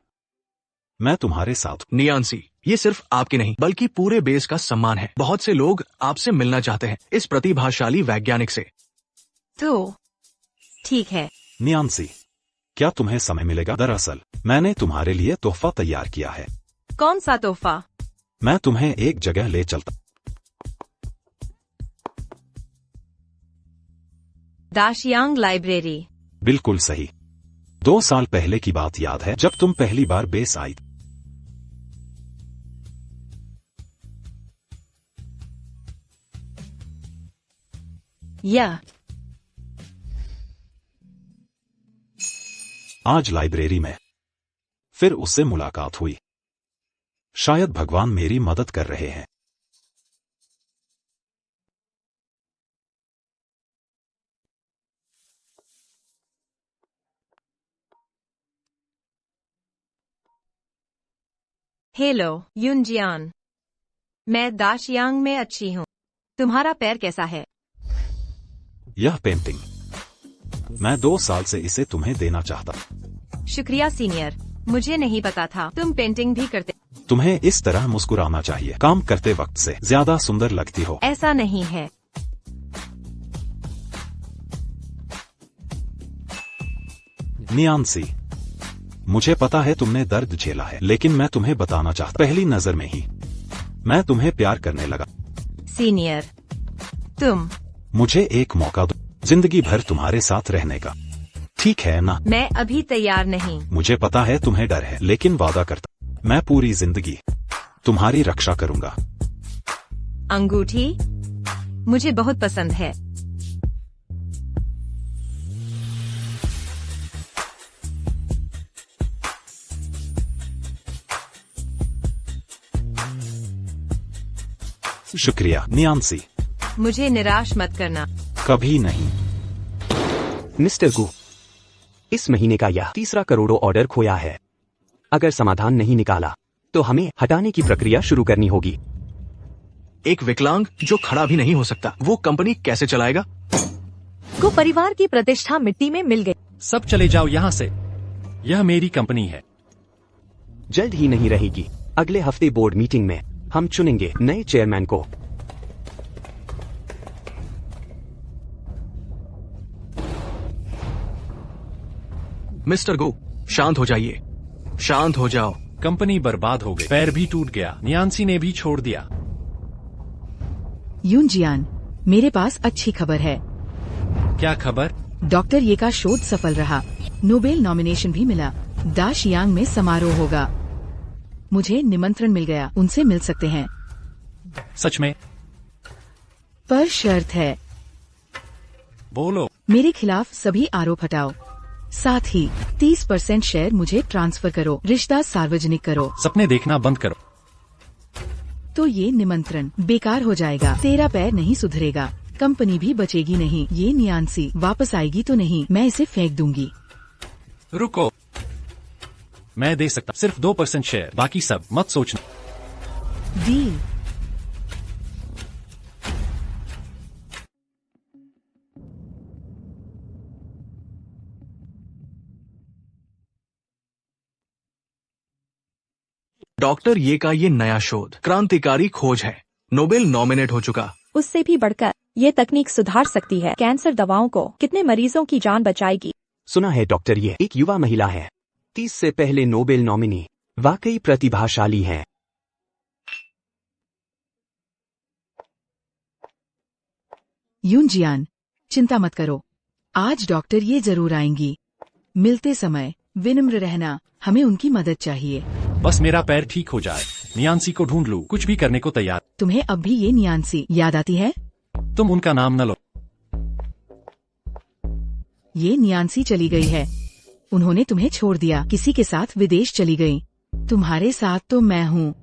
मैं तुम्हारे साथ। नियांसी, ये सिर्फ आपकी नहीं बल्कि पूरे बेस का सम्मान है। बहुत से लोग आपसे मिलना चाहते हैं, इस प्रतिभाशाली वैज्ञानिक से। तो ठीक है। नियांसी, क्या तुम्हें समय मिलेगा? दरअसल मैंने तुम्हारे लिए तोहफा तैयार किया है। कौन सा तोहफा? मैं तुम्हें एक जगह ले चलता। दाशियांग लाइब्रेरी। बिल्कुल सही। 2 साल पहले की बात याद है जब तुम पहली बार बेस आई? या आज लाइब्रेरी में फिर उससे मुलाकात हुई। शायद भगवान मेरी मदद कर रहे हैं। हेलो युनजियान, मैं दाशियांग में अच्छी हूँ। तुम्हारा पैर कैसा है? यह पेंटिंग मैं 2 साल से इसे तुम्हें देना चाहता। शुक्रिया सीनियर, मुझे नहीं पता था तुम पेंटिंग भी करते। तुम्हें इस तरह मुस्कुराना चाहिए। काम करते वक्त से ज्यादा सुंदर लगती हो। ऐसा नहीं है। नियांसी, मुझे पता है तुमने दर्द झेला है, लेकिन मैं तुम्हें बताना चाहता, पहली नजर में ही मैं तुम्हें प्यार करने लगा। सीनियर, तुम मुझे एक मौका दो जिंदगी भर तुम्हारे साथ रहने का, ठीक है ना? मैं अभी तैयार नहीं। मुझे पता है तुम्हें डर है, लेकिन वादा करता मैं पूरी जिंदगी तुम्हारी रक्षा करूंगा। अंगूठी मुझे बहुत पसंद है। शुक्रिया नियांसी। मुझे निराश मत करना। कभी नहीं। मिस्टर गु, इस महीने का यह 3रा करोड़ों ऑर्डर खोया है। अगर समाधान नहीं निकाला तो हमें हटाने की प्रक्रिया शुरू करनी होगी। एक विकलांग जो खड़ा भी नहीं हो सकता, वो कंपनी कैसे चलाएगा? को परिवार की प्रतिष्ठा मिट्टी में मिल गई। सब चले जाओ यहाँ से। यह मेरी कंपनी है। जल्द ही नहीं रहेगी। अगले हफ्ते बोर्ड मीटिंग में हम चुनेंगे नए चेयरमैन को। मिस्टर गो, शांत हो जाइए। शांत हो जाओ। कंपनी बर्बाद हो गई, पैर भी टूट गया, नियांसी ने भी छोड़ दिया। युनजियान, मेरे पास अच्छी खबर है। क्या खबर? डॉक्टर ये का शोध सफल रहा। नोबेल नॉमिनेशन भी मिला। दाशियांग में समारोह होगा। मुझे निमंत्रण मिल गया, उनसे मिल सकते हैं। सच में? पर शर्त है, बोलो। मेरे खिलाफ सभी आरोप हटाओ। साथ ही 30% शेयर मुझे ट्रांसफर करो। रिश्ता सार्वजनिक करो। सपने देखना बंद करो। तो ये निमंत्रण बेकार हो जाएगा। तेरा पैर नहीं सुधरेगा, कंपनी भी बचेगी नहीं। ये नियांसी वापस आएगी तो नहीं, मैं इसे फेंक दूंगी। रुको, मैं दे सकता, सिर्फ 2% शेयर, बाकी सब मत सोचना। डील। डॉक्टर ये का ये नया शोध क्रांतिकारी खोज है। नोबेल नॉमिनेट हो चुका। उससे भी बढ़कर ये तकनीक सुधार सकती है कैंसर दवाओं को। कितने मरीजों की जान बचाएगी। सुना है डॉक्टर, ये एक युवा महिला है, 30 से पहले नोबेल नॉमिनी। वाकई प्रतिभाशाली है। युनजियान, चिंता मत करो, आज डॉक्टर ये जरूर आएंगी। मिलते समय विनम्र रहना, हमें उनकी मदद चाहिए। बस मेरा पैर ठीक हो जाए। नियांसी को ढूंढ लूं, कुछ भी करने को तैयार। तुम्हें अब भी ये नियांसी याद आती है? तुम उनका नाम न लो। ये नियांसी चली गई है। उन्होंने तुम्हें छोड़ दिया, किसी के साथ विदेश चली गई। तुम्हारे साथ तो मैं हूँ।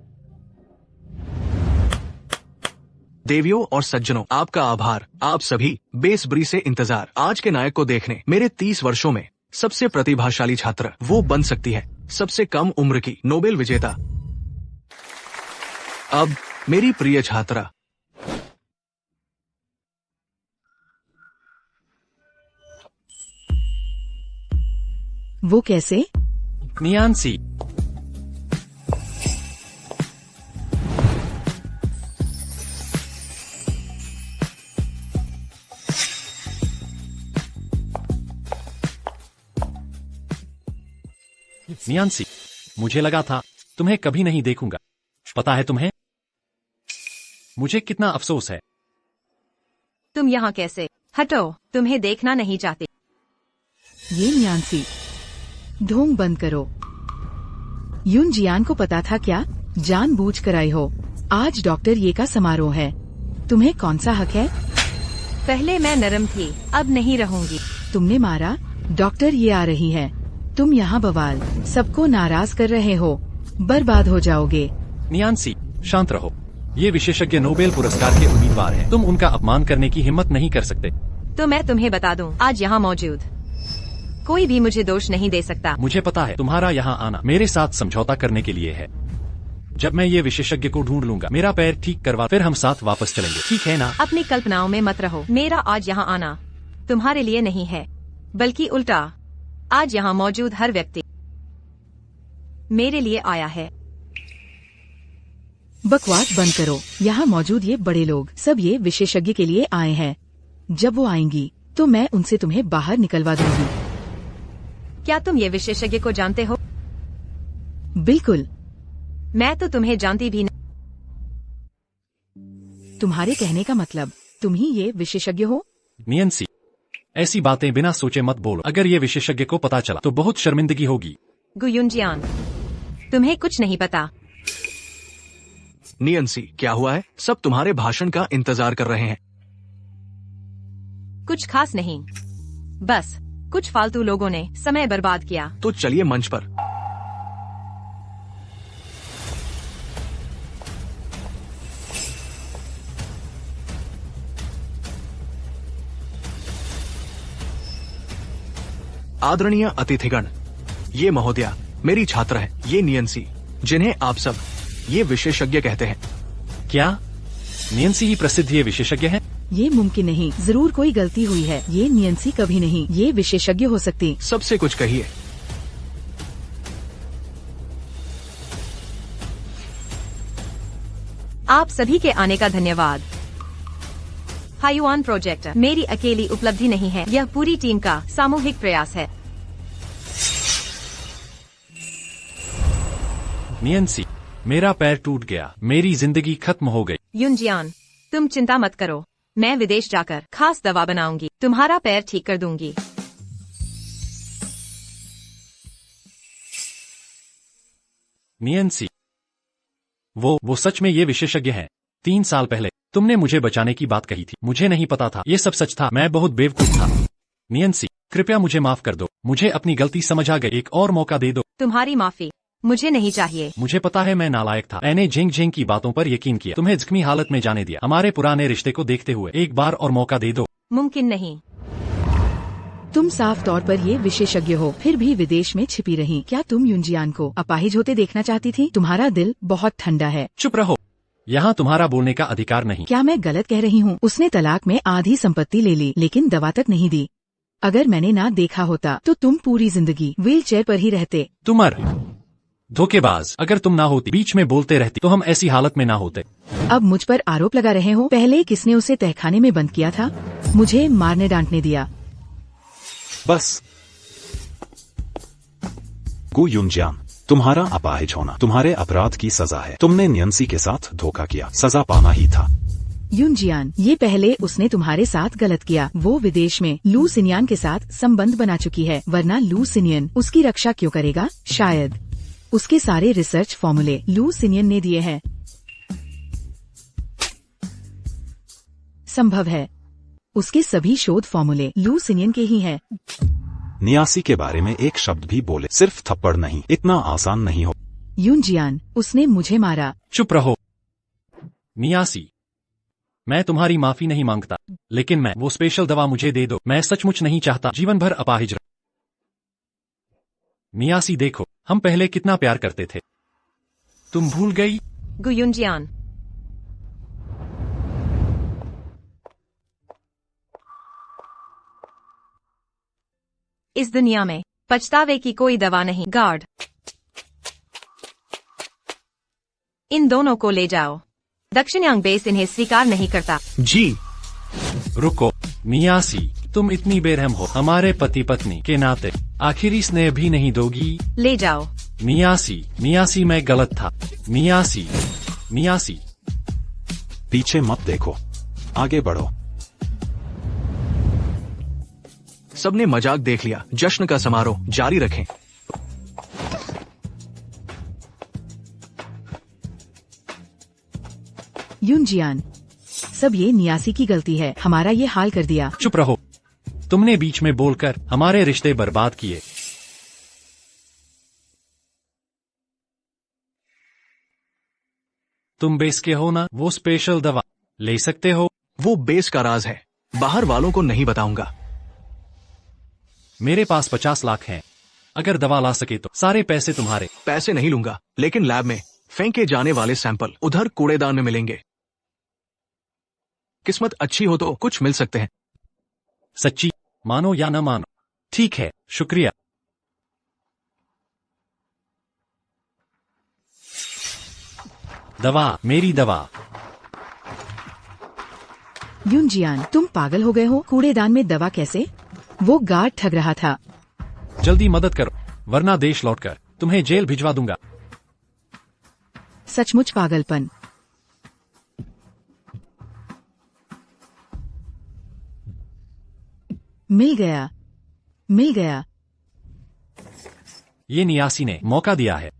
देवियों और सज्जनों, आपका आभार। आप सभी बेसब्री से इंतजार। आज के नायक को देखने मेरे 30 वर्षों में सबसे प्रतिभाशाली छात्र वो बन सकती है, सबसे कम उम्र की नोबेल विजेता। अब मेरी प्रिय छात्रा। वो कैसे? नियांसी, नियांसी, मुझे लगा था तुम्हें कभी नहीं देखूंगा। पता है तुम्हें मुझे कितना अफसोस है। तुम यहाँ कैसे? हटो, तुम्हें देखना नहीं चाहते। ये नियांसी, ढोंग बंद करो। युनजियान को पता था क्या? जानबूझ कर आई हो। आज डॉक्टर ये का समारोह है। तुम्हें कौन सा हक है? पहले मैं नरम थी, अब नहीं रहूंगी। तुमने मारा। डॉक्टर ये आ रही है। तुम यहाँ बवाल, सबको नाराज कर रहे हो। बर्बाद हो जाओगे। नियांसी, शांत रहो। ये विशेषज्ञ नोबेल पुरस्कार के उम्मीदवार हैं। तुम उनका अपमान करने की हिम्मत नहीं कर सकते। तो मैं तुम्हें बता दूं, आज यहाँ मौजूद कोई भी मुझे दोष नहीं दे सकता। मुझे पता है तुम्हारा यहाँ आना मेरे साथ समझौता करने के लिए है। जब मैं ये विशेषज्ञ को ढूंढ लूंगा, मेरा पैर ठीक करवा, फिर हम साथ वापस चलेंगे, ठीक है ना? अपनी कल्पनाओं में मत रहो। मेरा आज यहाँ आना तुम्हारे लिए नहीं है, बल्कि उल्टा, आज यहाँ मौजूद हर व्यक्ति मेरे लिए आया है। बकवास बंद करो। यहाँ मौजूद ये बड़े लोग सब ये विशेषज्ञ के लिए आए हैं। जब वो आएंगी तो मैं उनसे तुम्हें बाहर निकलवा दूंगी। क्या तुम ये विशेषज्ञ को जानते हो? बिल्कुल। मैं तो तुम्हें जानती भी नहीं। तुम्हारे कहने का मतलब तुम ही ये विशेषज्ञ हो? नियंसी, ऐसी बातें बिना सोचे मत बोलो। अगर ये विशेषज्ञ को पता चला तो बहुत शर्मिंदगी होगी। गुयुनजियान, तुम्हें कुछ नहीं पता। नियंसी, क्या हुआ है? सब तुम्हारे भाषण का इंतजार कर रहे हैं। कुछ खास नहीं, बस कुछ फालतू लोगों ने समय बर्बाद किया। तो चलिए मंच पर। आदरणीय अतिथिगण, ये महोदया मेरी छात्र है, ये नियंसी, जिन्हें आप सब ये विशेषज्ञ कहते हैं। क्या नियंसी ही प्रसिद्ध ये विशेषज्ञ है? ये मुमकिन नहीं, जरूर कोई गलती हुई है। ये नियंसी कभी नहीं ये विशेषज्ञ हो सकती। सबसे कुछ कहिए। आप सभी के आने का धन्यवाद। हायुआन प्रोजेक्ट मेरी अकेली उपलब्धि नहीं है, यह पूरी टीम का सामूहिक प्रयास है। नियंसी, मेरा पैर टूट गया, मेरी जिंदगी खत्म हो गई। युनजियान, तुम चिंता मत करो, मैं विदेश जाकर खास दवा बनाऊंगी, तुम्हारा पैर ठीक कर दूंगी। नियंसी, वो सच में ये विशेषज्ञ हैं। 3 साल पहले तुमने मुझे बचाने की बात कही थी, मुझे नहीं पता था ये सब सच था, मैं बहुत बेवकूफ था। नियंसी, कृपया मुझे माफ कर दो, मुझे अपनी गलती समझ आ गई, एक और मौका दे दो। तुम्हारी माफी मुझे नहीं चाहिए। मुझे पता है मैं नालायक था, मैंने झेंग झेंग की बातों पर यकीन किया, तुम्हें जख्मी हालत में जाने दिया। हमारे पुराने रिश्ते को देखते हुए एक बार और मौका दे दो। मुमकिन नहीं। तुम साफ तौर पर ये विशेषज्ञ हो, फिर भी विदेश में छिपी रही। क्या तुम युनजियान को अपाहिज होते देखना चाहती थी? तुम्हारा दिल बहुत ठंडा है। चुप रहो, यहाँ तुम्हारा बोलने का अधिकार नहीं। क्या मैं गलत कह रही हूँ? उसने तलाक में आधी संपत्ति ले ली, लेकिन दवा तक नहीं दी। अगर मैंने ना देखा होता तो तुम पूरी जिंदगी व्हील चेयर पर ही रहते। तुमर धोखेबाज, अगर तुम ना होती, बीच में बोलते रहती, तो हम ऐसी हालत में ना होते। अब मुझ पर आरोप लगा रहे हो? पहले किसने उसे तहखाने में बंद किया था? मुझे मारने डांटने दिया। बस गु युनजियान, तुम्हारा अपाहिज होना तुम्हारे अपराध की सजा है। तुमने नियंसी के साथ धोखा किया, सजा पाना ही था। युनजियान, ये पहले उसने तुम्हारे साथ गलत किया। वो विदेश में लू सिनियन के साथ संबंध बना चुकी है, वरना लू सिनियन उसकी रक्षा क्यों करेगा? शायद उसके सारे रिसर्च फॉर्मूले लू सिनियन ने दिए हैं। संभव है उसके सभी शोध फॉर्मूले लू सिनियन के ही हैं। नियासी के बारे में एक शब्द भी बोले, सिर्फ थप्पड़ नहीं, इतना आसान नहीं हो। युनजियान, उसने मुझे मारा। चुप रहो नियासी, मैं तुम्हारी माफी नहीं मांगता, लेकिन वो स्पेशल दवा मुझे दे दो। मैं सचमुच नहीं चाहता जीवन भर अपाहिज रह। नियासी, देखो हम पहले कितना प्यार करते थे, तुम भूल गई? गुयुनजियान, इस दुनिया में पछतावे की कोई दवा नहीं। गार्ड, इन दोनों को ले जाओ, दक्षिणांग बेस इन्हें स्वीकार नहीं करता। जी। रुको नियासी, तुम इतनी बेरहम हो, हमारे पति पत्नी के नाते आखिरी स्नेह भी नहीं दोगी? ले जाओ। नियासी, मैं गलत था। नियासी, पीछे मत देखो, आगे बढ़ो। सबने मजाक देख लिया, जश्न का समारोह जारी रखें। युनजियान, सब ये नियासी की गलती है, हमारा ये हाल कर दिया। चुप रहो, तुमने बीच में बोलकर हमारे रिश्ते बर्बाद किए। तुम बेस के हो ना, वो स्पेशल दवा ले सकते हो। वो बेस का राज है, बाहर वालों को नहीं बताऊंगा। मेरे पास 50 लाख हैं, अगर दवा ला सके तो सारे पैसे तुम्हारे। पैसे नहीं लूंगा, लेकिन लैब में फेंके जाने वाले सैंपल उधर कूड़ेदान में मिलेंगे। किस्मत अच्छी हो तो कुछ मिल सकते हैं। सच्ची, मानो या न मानो। ठीक है, शुक्रिया। दवा, मेरी दवा। युनजियान, तुम पागल हो गए हो? कूड़ेदान में दवा कैसे? वो गार्ड ठग रहा था। जल्दी मदद करो, वरना देश लौटकर तुम्हें जेल भिजवा दूंगा। सचमुच पागलपन। मिल गया, मिल गया। ये नियासी ने मौका दिया है।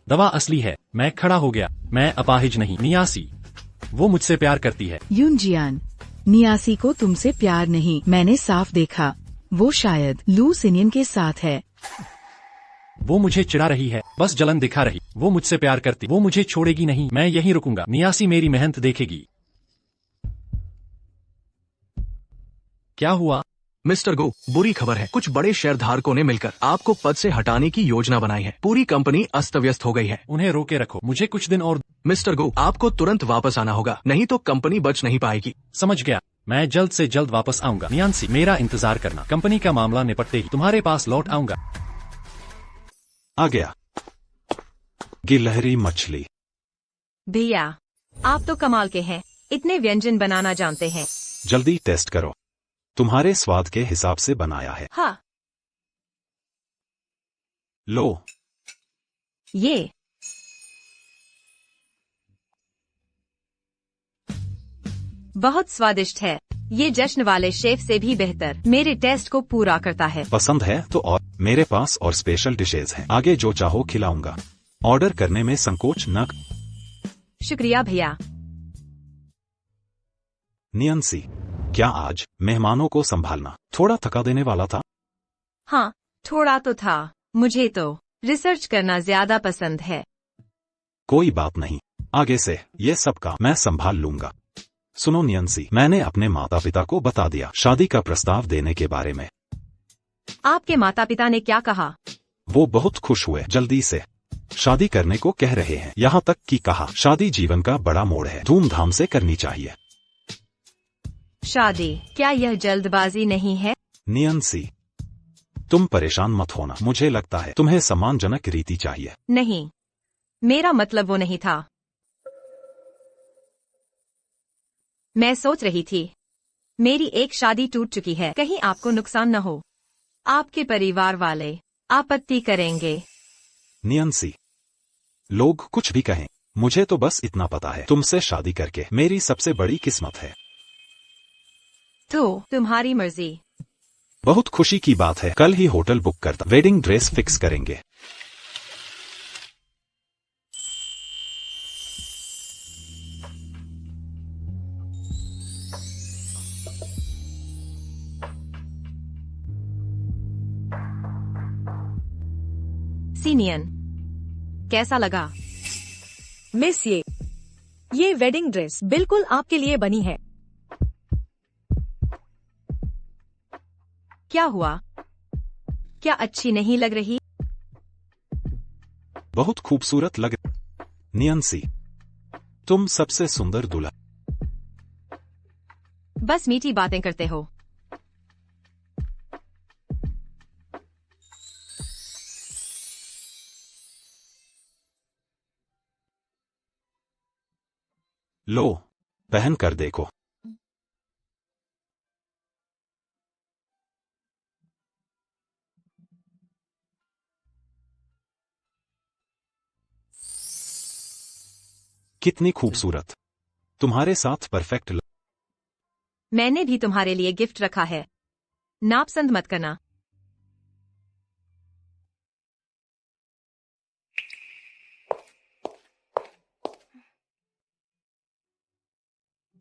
दवा असली है। मैं खड़ा हो गया। मैं अपाहिज नहीं। नियासी, वो मुझसे प्यार करती है। युनजियान, नियासी को तुमसे प्यार नहीं, मैंने साफ देखा। वो शायद लू सिनियन के साथ है। वो मुझे चिढ़ा रही है, बस जलन दिखा रही। वो मुझसे प्यार करती, वो मुझे छोड़ेगी नहीं। मैं यहीं रुकूंगा। नियासी मेरी मेहनत देखेगी। क्या हुआ? मिस्टर गो, बुरी खबर है। कुछ बड़े शेयरधारकों ने मिलकर आपको पद से हटाने की योजना बनाई है। पूरी कंपनी अस्त व्यस्त हो गई है। उन्हें रोके रखो, मुझे कुछ दिन और। मिस्टर गो, आपको तुरंत वापस आना होगा, नहीं तो कंपनी बच नहीं पाएगी। समझ गया, मैं जल्द से जल्द वापस आऊंगा। नियांसी, मेरा इंतजार करना। कंपनी का मामला निपटते ही तुम्हारे पास लौट आऊंगा। आ गया। गिलहरी मछली। भैया, आप तो कमाल के हैं। इतने व्यंजन बनाना जानते हैं। जल्दी टेस्ट करो। तुम्हारे स्वाद के हिसाब से बनाया है। हाँ, लो। ये बहुत स्वादिष्ट है। ये जश्न वाले शेफ से भी बेहतर मेरे टेस्ट को पूरा करता है। पसंद है तो और मेरे पास और स्पेशल डिशेज हैं। आगे जो चाहो खिलाऊंगा। ऑर्डर करने में संकोच न। शुक्रिया भैया। नियंसी, क्या आज मेहमानों को संभालना थोड़ा थका देने वाला था? हाँ, थोड़ा तो था। मुझे तो रिसर्च करना ज्यादा पसंद है। कोई बात नहीं, आगे से ये सब काम मैं संभाल लूंगा। सुनो नियंसी, मैंने अपने माता पिता को बता दिया शादी का प्रस्ताव देने के बारे में। आपके माता पिता ने क्या कहा? वो बहुत खुश हुए। जल्दी से शादी करने को कह रहे हैं। यहाँ तक कि कहा शादी जीवन का बड़ा मोड़ है, धूमधाम से करनी चाहिए। शादी? क्या यह जल्दबाजी नहीं है? नियंसी, तुम परेशान मत होना। मुझे लगता है तुम्हें सम्मानजनक रीति चाहिए। नहीं, मेरा मतलब वो नहीं था। मैं सोच रही थी, मेरी एक शादी टूट चुकी है, कहीं आपको नुकसान न हो। आपके परिवार वाले आपत्ति करेंगे। नियंसी, लोग कुछ भी कहें, मुझे तो बस इतना पता है तुमसे शादी करके मेरी सबसे बड़ी किस्मत है। तो तुम्हारी मर्जी। बहुत खुशी की बात है, कल ही होटल बुक करता, वेडिंग ड्रेस फिक्स करेंगे। सीनियन, कैसा लगा? मिस, ये वेडिंग ड्रेस बिल्कुल आपके लिए बनी है। क्या हुआ? क्या अच्छी नहीं लग रही? बहुत खूबसूरत लग। नियंसी, तुम सबसे सुंदर दूल्हा। बस मीठी बातें करते हो। लो, पहन कर देखो। कितनी खूबसूरत, तुम्हारे साथ परफेक्ट। मैंने भी तुम्हारे लिए गिफ्ट रखा है, नापसंद मत करना।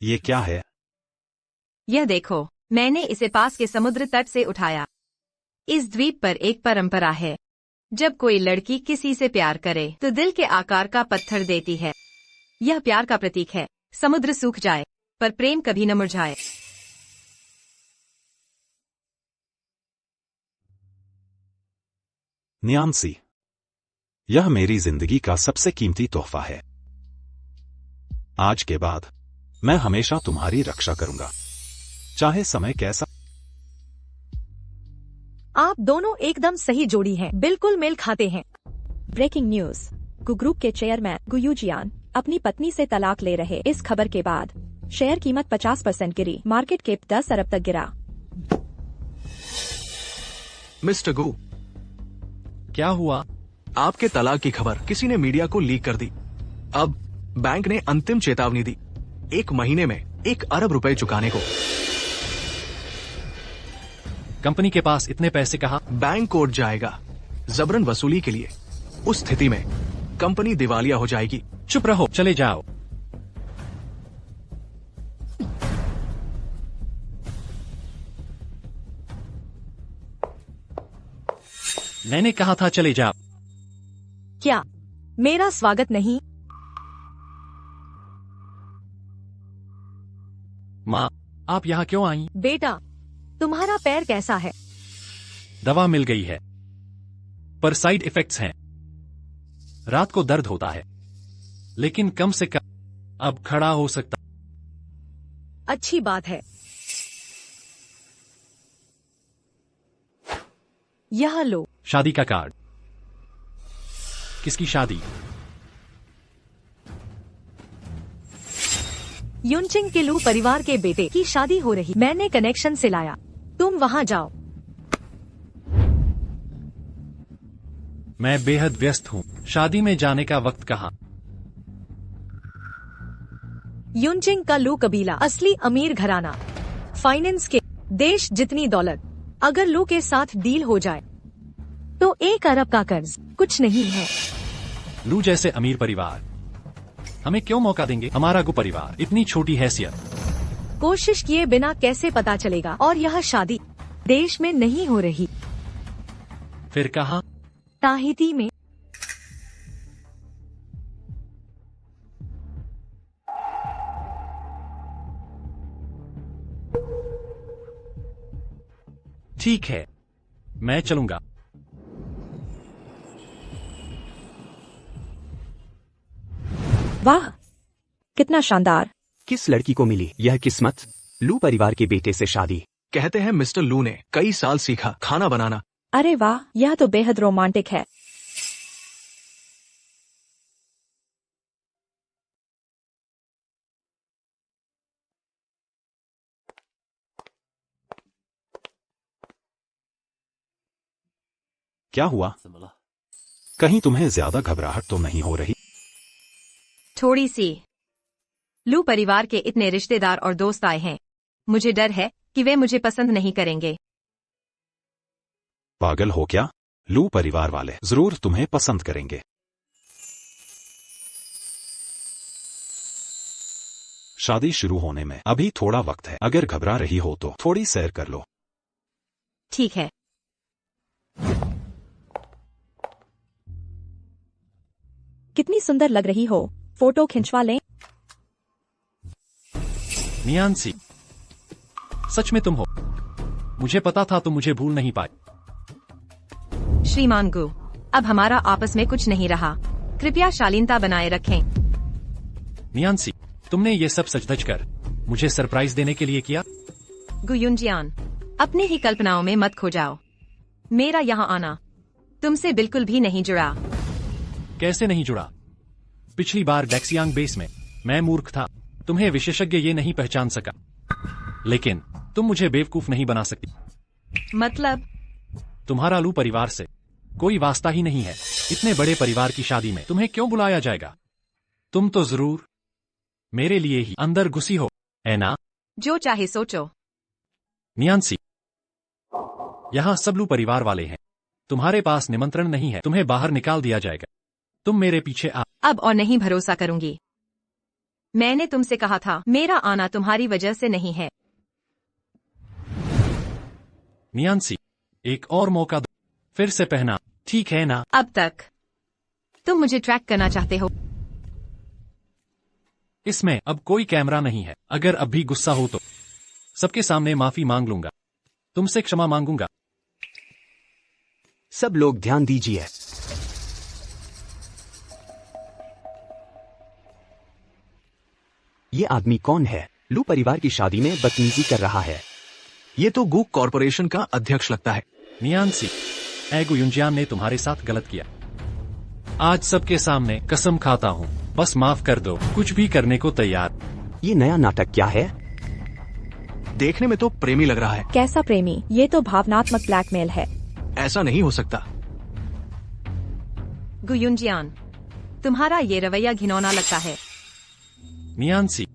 ये क्या है? यह देखो, मैंने इसे पास के समुद्र तट से उठाया। इस द्वीप पर एक परंपरा है, जब कोई लड़की किसी से प्यार करे तो दिल के आकार का पत्थर देती है। यह प्यार का प्रतीक है। समुद्र सूख जाए पर प्रेम कभी न मुरझाए। न्यांसी, यह मेरी जिंदगी का सबसे कीमती तोहफा है। आज के बाद मैं हमेशा तुम्हारी रक्षा करूंगा, चाहे समय कैसा। आप दोनों एकदम सही जोड़ी हैं, बिल्कुल मेल खाते हैं। ब्रेकिंग न्यूज, गु ग्रुप के चेयरमैन गु यूजियान अपनी पत्नी से तलाक ले रहे। इस खबर के बाद शेयर कीमत 50% गिरी, मार्केट कैप 10 अरब तक गिरा। मिस्टर गु, क्या हुआ? आपके तलाक की खबर किसी ने मीडिया को लीक कर दी। अब बैंक ने अंतिम चेतावनी दी, 1 महीने में 1 अरब रुपए चुकाने को। कंपनी के पास इतने पैसे कहाँ? बैंक कोर्ट जाएगा जबरन वसूली के लिए। उस स्थिति में कंपनी दिवालिया हो जाएगी। चुप रहो, चले जाओ। मैंने कहा था चले जाओ। क्या मेरा स्वागत नहीं? माँ, आप यहाँ क्यों आई? बेटा, तुम्हारा पैर कैसा है? दवा मिल गई है, पर साइड इफेक्ट्स हैं। रात को दर्द होता है, लेकिन कम से कम अब खड़ा हो सकता। अच्छी बात है। यह लो। शादी का कार्ड। किसकी शादी? युनचिंग के लू परिवार के बेटे की शादी हो रही। मैंने कनेक्शन से लाया, तुम वहाँ जाओ। मैं बेहद व्यस्त हूँ, शादी में जाने का वक्त कहाँ। युनचिंग का लू कबीला असली अमीर घराना, फाइनेंस के देश जितनी दौलत। अगर लू के साथ डील हो जाए तो 1 अरब का कर्ज कुछ नहीं है। लू जैसे अमीर परिवार हमें क्यों मौका देंगे? हमारा गु परिवार इतनी छोटी हैसियत। कोशिश किए बिना कैसे पता चलेगा? और यह शादी देश में नहीं हो रही, फिर कहाँ? ताहिती में। ठीक है, मैं चलूंगा। वाह, कितना शानदार। किस लड़की को मिली यह किस्मत? लू परिवार के बेटे से शादी। कहते हैं मिस्टर लू ने कई साल सीखा खाना बनाना। अरे वाह, यह तो बेहद रोमांटिक है। क्या हुआ? कहीं तुम्हें ज्यादा घबराहट तो नहीं हो रही? थोड़ी सी। लू परिवार के इतने रिश्तेदार और दोस्त आए हैं, मुझे डर है कि वे मुझे पसंद नहीं करेंगे। पागल हो क्या? लू परिवार वाले जरूर तुम्हें पसंद करेंगे। शादी शुरू होने में अभी थोड़ा वक्त है। अगर घबरा रही हो तो थोड़ी सैर कर लो। ठीक है। कितनी सुंदर लग रही हो, फोटो खिंचवा लें। नियांसी, सच में तुम हो? मुझे पता था तुम मुझे भूल नहीं पाए। श्रीमान गु, अब हमारा आपस में कुछ नहीं रहा, कृपया शालीनता बनाए रखें। नियांसी, तुमने ये सब सच-धज कर मुझे सरप्राइज देने के लिए किया? गु युनजियान, अपनी ही कल्पनाओं में मत खो जाओ। मेरा यहाँ आना तुमसे बिल्कुल भी नहीं जुड़ा। कैसे नहीं जुड़ा? पिछली बार डेक्सियांग बेस में मैं मूर्ख था, तुम्हें विशेषज्ञ ये नहीं पहचान सका। लेकिन तुम मुझे बेवकूफ नहीं बना सकती। मतलब? तुम्हारा लू परिवार से कोई वास्ता ही नहीं है। इतने बड़े परिवार की शादी में तुम्हें क्यों बुलाया जाएगा? तुम तो जरूर मेरे लिए ही अंदर घुसी हो, है ना? जो चाहे सोचो। नियांसी, यहाँ सब लू परिवार वाले हैं। तुम्हारे पास निमंत्रण नहीं है, तुम्हें बाहर निकाल दिया जाएगा। तुम मेरे पीछे आ। अब और नहीं भरोसा करूंगी। मैंने तुमसे कहा था, मेरा आना तुम्हारी वजह से नहीं है। नियांसी, एक और मौका दो, फिर से पहना, ठीक है ना? अब तक तुम मुझे ट्रैक करना चाहते हो। इसमें अब कोई कैमरा नहीं है। अगर अब भी गुस्सा हो तो सबके सामने माफी मांग लूंगा। तुमसे क्षमा मांगूंगा। सब लोग ध्यान दीजिए। ये आदमी कौन है? लू परिवार की शादी में बदतमीजी कर रहा है। ये तो गू कॉरपोरेशन का अध्यक्ष लगता है। नियांसी, गु युनजियान ने तुम्हारे साथ गलत किया। आज सबके सामने कसम खाता हूँ, बस माफ कर दो। कुछ भी करने को तैयार। ये नया नाटक क्या है? देखने में तो प्रेमी लग रहा है। कैसा प्रेमी? ये तो भावनात्मक ब्लैकमेल है। ऐसा नहीं हो सकता। गु युनजियान, तुम्हारा ये रवैया घिनौना लगता है। नियांसी,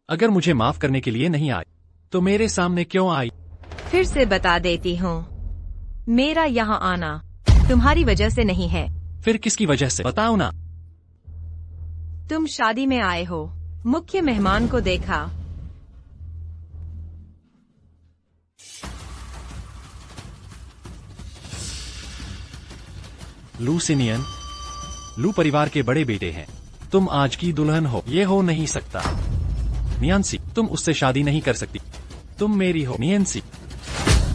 अगर मुझे माफ करने के लिए नहीं आई तो मेरे सामने क्यों आई? फिर से बता देती हूँ, मेरा यहाँ आना तुम्हारी वजह से नहीं है। फिर किसकी वजह से? बताओ ना। तुम शादी में आए हो, मुख्य मेहमान को देखा। लू सिनियन, लू परिवार के बड़े बेटे हैं। तुम आज की दुल्हन हो, ये हो नहीं सकता। नियांसी, तुम उससे शादी नहीं कर सकती। तुम मेरी हो। नियांसी,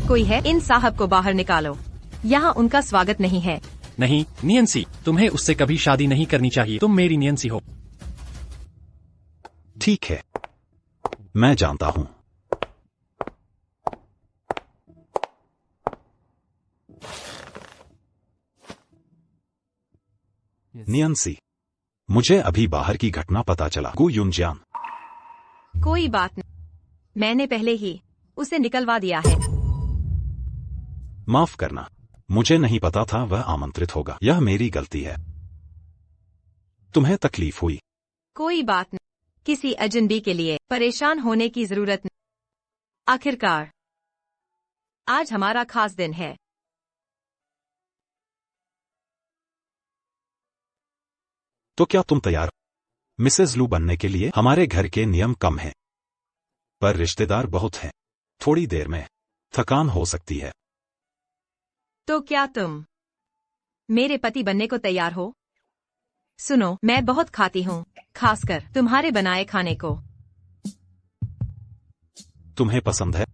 कोई है? इन साहब को बाहर निकालो, यहाँ उनका स्वागत नहीं है। नहीं नियांसी, तुम्हें उससे कभी शादी नहीं करनी चाहिए। तुम मेरी नियांसी हो। ठीक है, मैं जानता हूं। नियांसी, मुझे अभी बाहर की घटना पता चला। गु युनजियान, कोई बात नहीं, मैंने पहले ही उसे निकलवा दिया है। माफ करना, मुझे नहीं पता था वह आमंत्रित होगा। यह मेरी गलती है। तुम्हें तकलीफ हुई? कोई बात नहीं, किसी अजनबी के लिए परेशान होने की जरूरत नहीं। आखिरकार आज हमारा खास दिन है। तो क्या तुम तैयार हो मिसेज लू बनने के लिए? हमारे घर के नियम कम हैं, पर रिश्तेदार बहुत हैं। थोड़ी देर में थकान हो सकती है। तो क्या तुम मेरे पति बनने को तैयार हो? सुनो, मैं बहुत खाती हूँ, खासकर तुम्हारे बनाए खाने को। तुम्हें पसंद है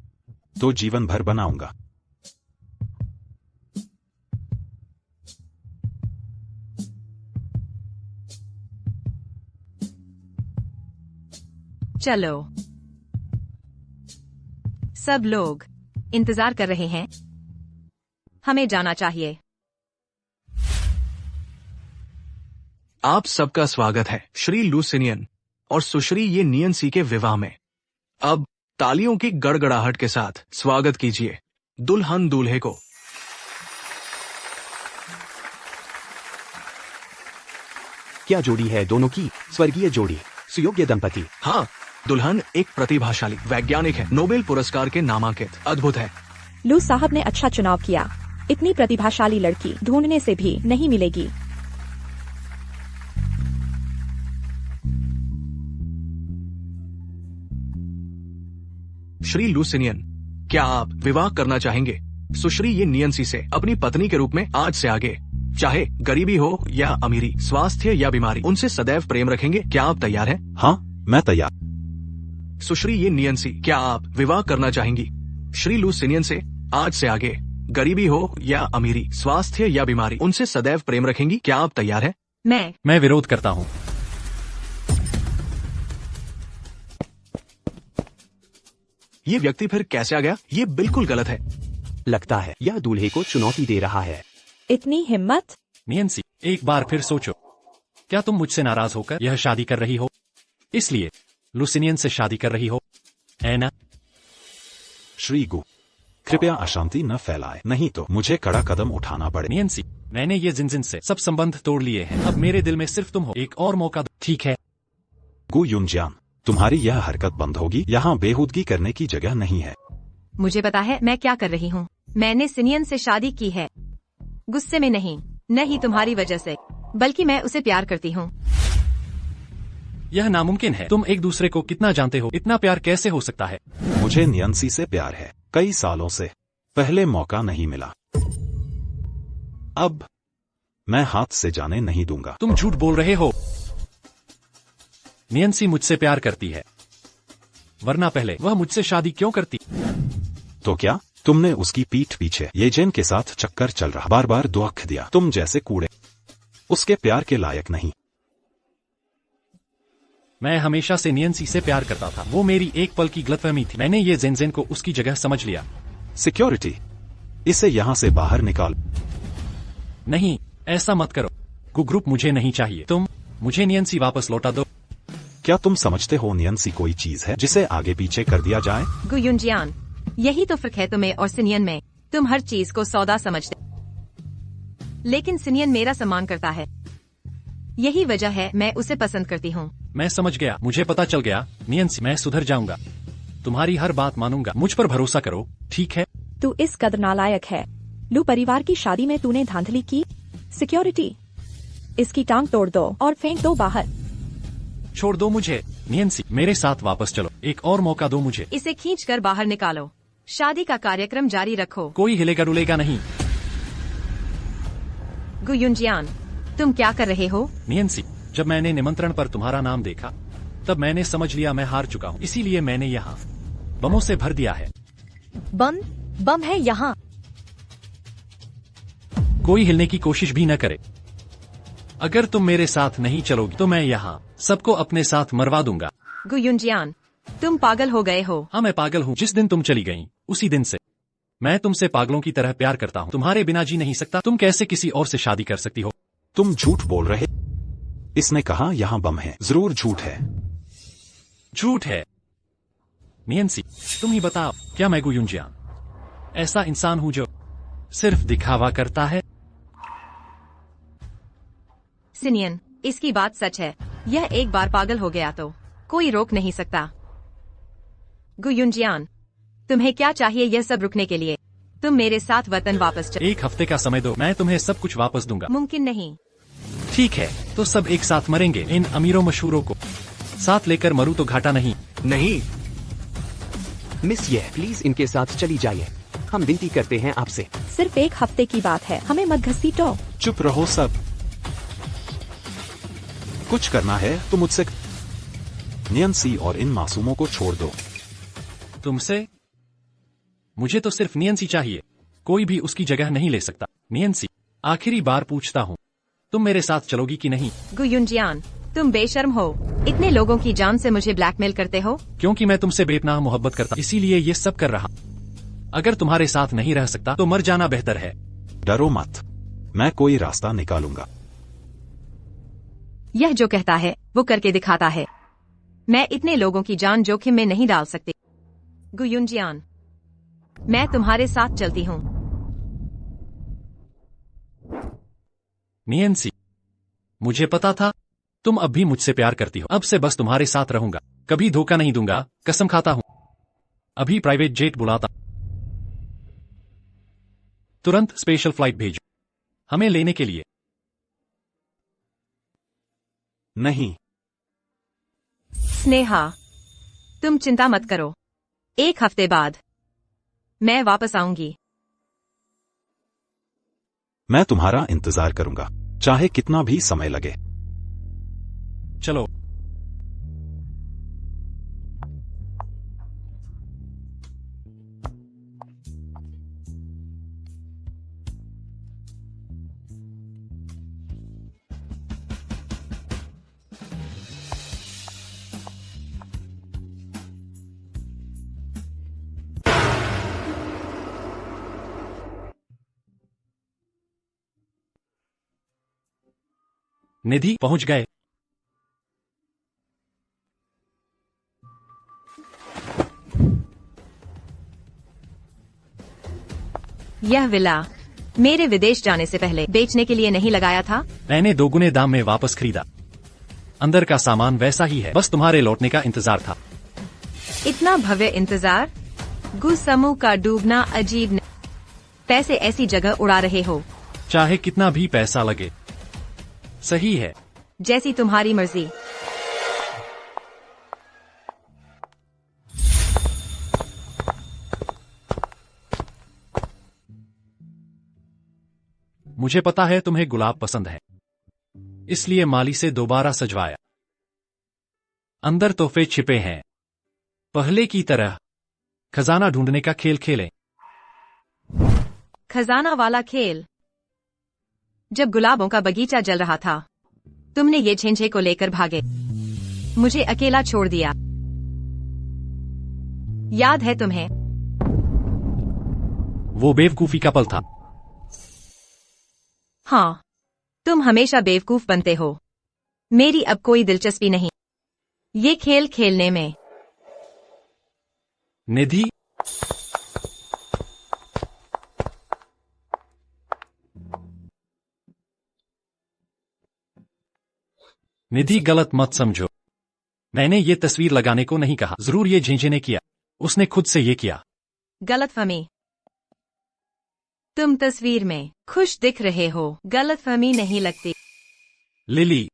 तो जीवन भर बनाऊंगा। चलो, सब लोग इंतजार कर रहे हैं, हमें जाना चाहिए। आप सबका स्वागत है श्री लू सिनियन और सुश्री ये नियंसी के विवाह में। अब तालियों की गड़गड़ाहट के साथ स्वागत कीजिए दुल्हन दूल्हे को। क्या जोड़ी है दोनों की? स्वर्गीय जोड़ी, सुयोग्य दंपति। हाँ, दुल्हन एक प्रतिभाशाली वैज्ञानिक है, नोबेल पुरस्कार के नामांकित। अद्भुत है। लू साहब ने अच्छा चुनाव किया। इतनी प्रतिभाशाली लड़की ढूंढने से भी नहीं मिलेगी। श्री लू सिनियन, क्या आप विवाह करना चाहेंगे सुश्री ये नियंसी से अपनी पत्नी के रूप में आज से आगे? चाहे गरीबी हो या अमीरी, स्वास्थ्य या बीमारी, उनसे सदैव प्रेम रखेंगे। क्या आप तैयार हैं? हाँ, मैं तैयार। सुश्री ये नियंसी, क्या आप विवाह करना चाहेंगी श्री लू सिनियन से आज से आगे? गरीबी हो या अमीरी, स्वास्थ्य या बीमारी, उनसे सदैव प्रेम रखेंगी। क्या आप तैयार हैं? मैं विरोध करता हूँ। ये व्यक्ति फिर कैसे आ गया? ये बिल्कुल गलत है। लगता है यह दूल्हे को चुनौती दे रहा है। इतनी हिम्मत? नियंसी, एक बार फिर सोचो, क्या तुम मुझसे नाराज होकर यह शादी कर रही हो? इसलिए लुसिनियन से शादी कर रही हो, है ना? श्री गु, कृपया अशांति न फैलाए, नहीं तो मुझे कड़ा कदम उठाना पड़े। नियंसी, मैंने ये जिन से सब संबंध तोड़ लिए हैं। अब मेरे दिल में सिर्फ तुम हो। एक और मौका दो, ठीक है? गु युनजियान, तुम्हारी यह हरकत बंद होगी। यहाँ बेहूदगी करने की जगह नहीं है। मुझे पता है मैं क्या कर रही हूँ। मैंने सिनियन से शादी की है, गुस्से में नहीं तुम्हारी वजह से, बल्कि मैं उसे प्यार करती हूँ। यह नामुमकिन है। तुम एक दूसरे को कितना जानते हो? इतना प्यार कैसे हो सकता है? मुझे नियंसी से प्यार है, कई सालों से। पहले मौका नहीं मिला, अब मैं हाथ से जाने नहीं दूंगा। तुम झूठ बोल रहे हो। नियंसी मुझसे प्यार करती है, वरना पहले वह मुझसे शादी क्यों करती? तो क्या तुमने उसकी पीठ पीछे ये जेन के साथ चक्कर चल रहा बार बार दुख दिया? तुम जैसे कूड़े उसके प्यार के लायक नहीं। मैं हमेशा से नियंसी से प्यार करता था। वो मेरी एक पल की गलतफहमी थी। मैंने ये जेन को उसकी जगह समझ लिया। सिक्योरिटी, इसे यहाँ से बाहर निकाल। नहीं, ऐसा मत करो। ग्रुप मुझे नहीं चाहिए। तुम मुझे नियंसी वापस लौटा दो। क्या तुम समझते हो नियंसी कोई चीज है जिसे आगे पीछे कर दिया जाए? गुयुनजियान, यही तो फर्क है तुम्हें और सिनियन में। तुम हर चीज को सौदा समझते, लेकिन सिनियन मेरा सम्मान करता है। यही वजह है मैं उसे पसंद करती हूँ। मैं समझ गया, मुझे पता चल गया। नियंसी, मैं सुधर जाऊंगा। तुम्हारी हर बात मानूंगा। मुझ पर भरोसा करो, ठीक है? तू इस कदर नालायक है। लू परिवार की शादी में तूने धांधली की। सिक्योरिटी, इसकी टांग तोड़ दो और फेंक दो बाहर। छोड़ दो मुझे। नियंसी, मेरे साथ वापस चलो। एक और मौका दो मुझे। इसे खींचकर बाहर निकालो। शादी का कार्यक्रम जारी रखो। कोई हिलेगा डुलेगा नहीं। गुयुनजियान, तुम क्या कर रहे हो? नियंसी, जब मैंने निमंत्रण पर तुम्हारा नाम देखा तब मैंने समझ लिया मैं हार चुका हूँ। इसीलिए मैंने यहाँ बमों से भर दिया है। बम है यहाँ। कोई हिलने की कोशिश भी न करे। अगर तुम मेरे साथ नहीं चलोगी तो मैं यहाँ सबको अपने साथ मरवा दूंगा। गुयुनजियान, तुम पागल हो गए हो। हाँ, मैं पागल हूँ। जिस दिन तुम चली गई उसी दिन से मैं तुमसे पागलों की तरह प्यार करता हूँ। तुम्हारे बिना जी नहीं सकता। तुम कैसे किसी और से शादी कर सकती हो? तुम झूठ बोल रहे। इसने कहा यहाँ बम है। जरूर झूठ है। झूठ है। नियंसी, तुम ही बताओ, क्या मैं गुयुनजियान ऐसा इंसान हूँ जो सिर्फ दिखावा करता है? सिनियन, इसकी बात सच है। यह एक बार पागल हो गया तो कोई रोक नहीं सकता। गुयुनजियान, तुम्हें क्या चाहिए यह सब रुकने के लिए? तुम मेरे साथ वतन वापस चलो। 1 हफ्ते का समय दो, मैं तुम्हें सब कुछ वापस दूंगा। मुमकिन नहीं। ठीक है, तो सब एक साथ मरेंगे। इन अमीरों मशहूरों को साथ लेकर मरूं तो घाटा नहीं। नहीं, मिस ये प्लीज इनके साथ चली जाइए। हम विनती करते हैं आपसे। सिर्फ 1 हफ्ते की बात है, हमें मत घसीटो। चुप रहो सब। कुछ करना है तो मुझसे। नियंसी और इन मासूमों को छोड़ दो। तुमसे? मुझे तो सिर्फ नियंसी चाहिए। कोई भी उसकी जगह नहीं ले सकता। नियंसी, आखिरी बार पूछता हूँ, तुम मेरे साथ चलोगी कि नहीं? गुयुनजियान, तुम बेशर्म हो। इतने लोगों की जान से मुझे ब्लैकमेल करते हो। क्योंकि मैं तुमसे बेपनाह मोहब्बत करता, इसीलिए ये सब कर रहा। अगर तुम्हारे साथ नहीं रह सकता तो मर जाना बेहतर है। डरो मत, मैं कोई रास्ता निकालूंगा। यह जो कहता है वो करके दिखाता है। मैं इतने लोगों की जान जोखिम में नहीं डाल सकती। गुयुनजियान, मैं तुम्हारे साथ चलती हूँ। नियंसी, मुझे पता था तुम अब भी मुझसे प्यार करती हो। अब से बस तुम्हारे साथ रहूंगा, कभी धोखा नहीं दूंगा, कसम खाता हूँ। अभी प्राइवेट जेट बुलाता, तुरंत स्पेशल फ्लाइट भेजो हमें लेने के लिए। नहीं। स्नेहा, तुम चिंता मत करो। 1 हफ्ते बाद मैं वापस आऊंगी। मैं तुम्हारा इंतजार करूंगा, चाहे कितना भी समय लगे। चलो। निधि, पहुंच गए। यह विला मेरे विदेश जाने से पहले बेचने के लिए नहीं लगाया था। मैंने 2 गुने दाम में वापस खरीदा। अंदर का सामान वैसा ही है, बस तुम्हारे लौटने का इंतजार था। इतना भव्य इंतजार। गुस्समू का डूबना अजीब नहीं। पैसे ऐसी जगह उड़ा रहे हो। चाहे कितना भी पैसा लगे। सही है। जैसी तुम्हारी मर्जी। मुझे पता है तुम्हें गुलाब पसंद है, इसलिए माली से दोबारा सजवाया। अंदर तोहफे छिपे हैं। पहले की तरह खजाना ढूंढने का खेल खेलें। खजाना वाला खेल। जब गुलाबों का बगीचा जल रहा था, तुमने ये झिंझे को लेकर भागे, मुझे अकेला छोड़ दिया। याद है तुम्हें? वो बेवकूफी का पल था। हाँ, तुम हमेशा बेवकूफ बनते हो। मेरी अब कोई दिलचस्पी नहीं ये खेल खेलने में। निधि, निधि गलत मत समझो। मैंने ये तस्वीर लगाने को नहीं कहा। जरूर ये झिंझे ने किया। उसने खुद से ये किया। गलतफहमी। तुम तस्वीर में खुश दिख रहे हो। गलतफहमी नहीं लगती। लिली,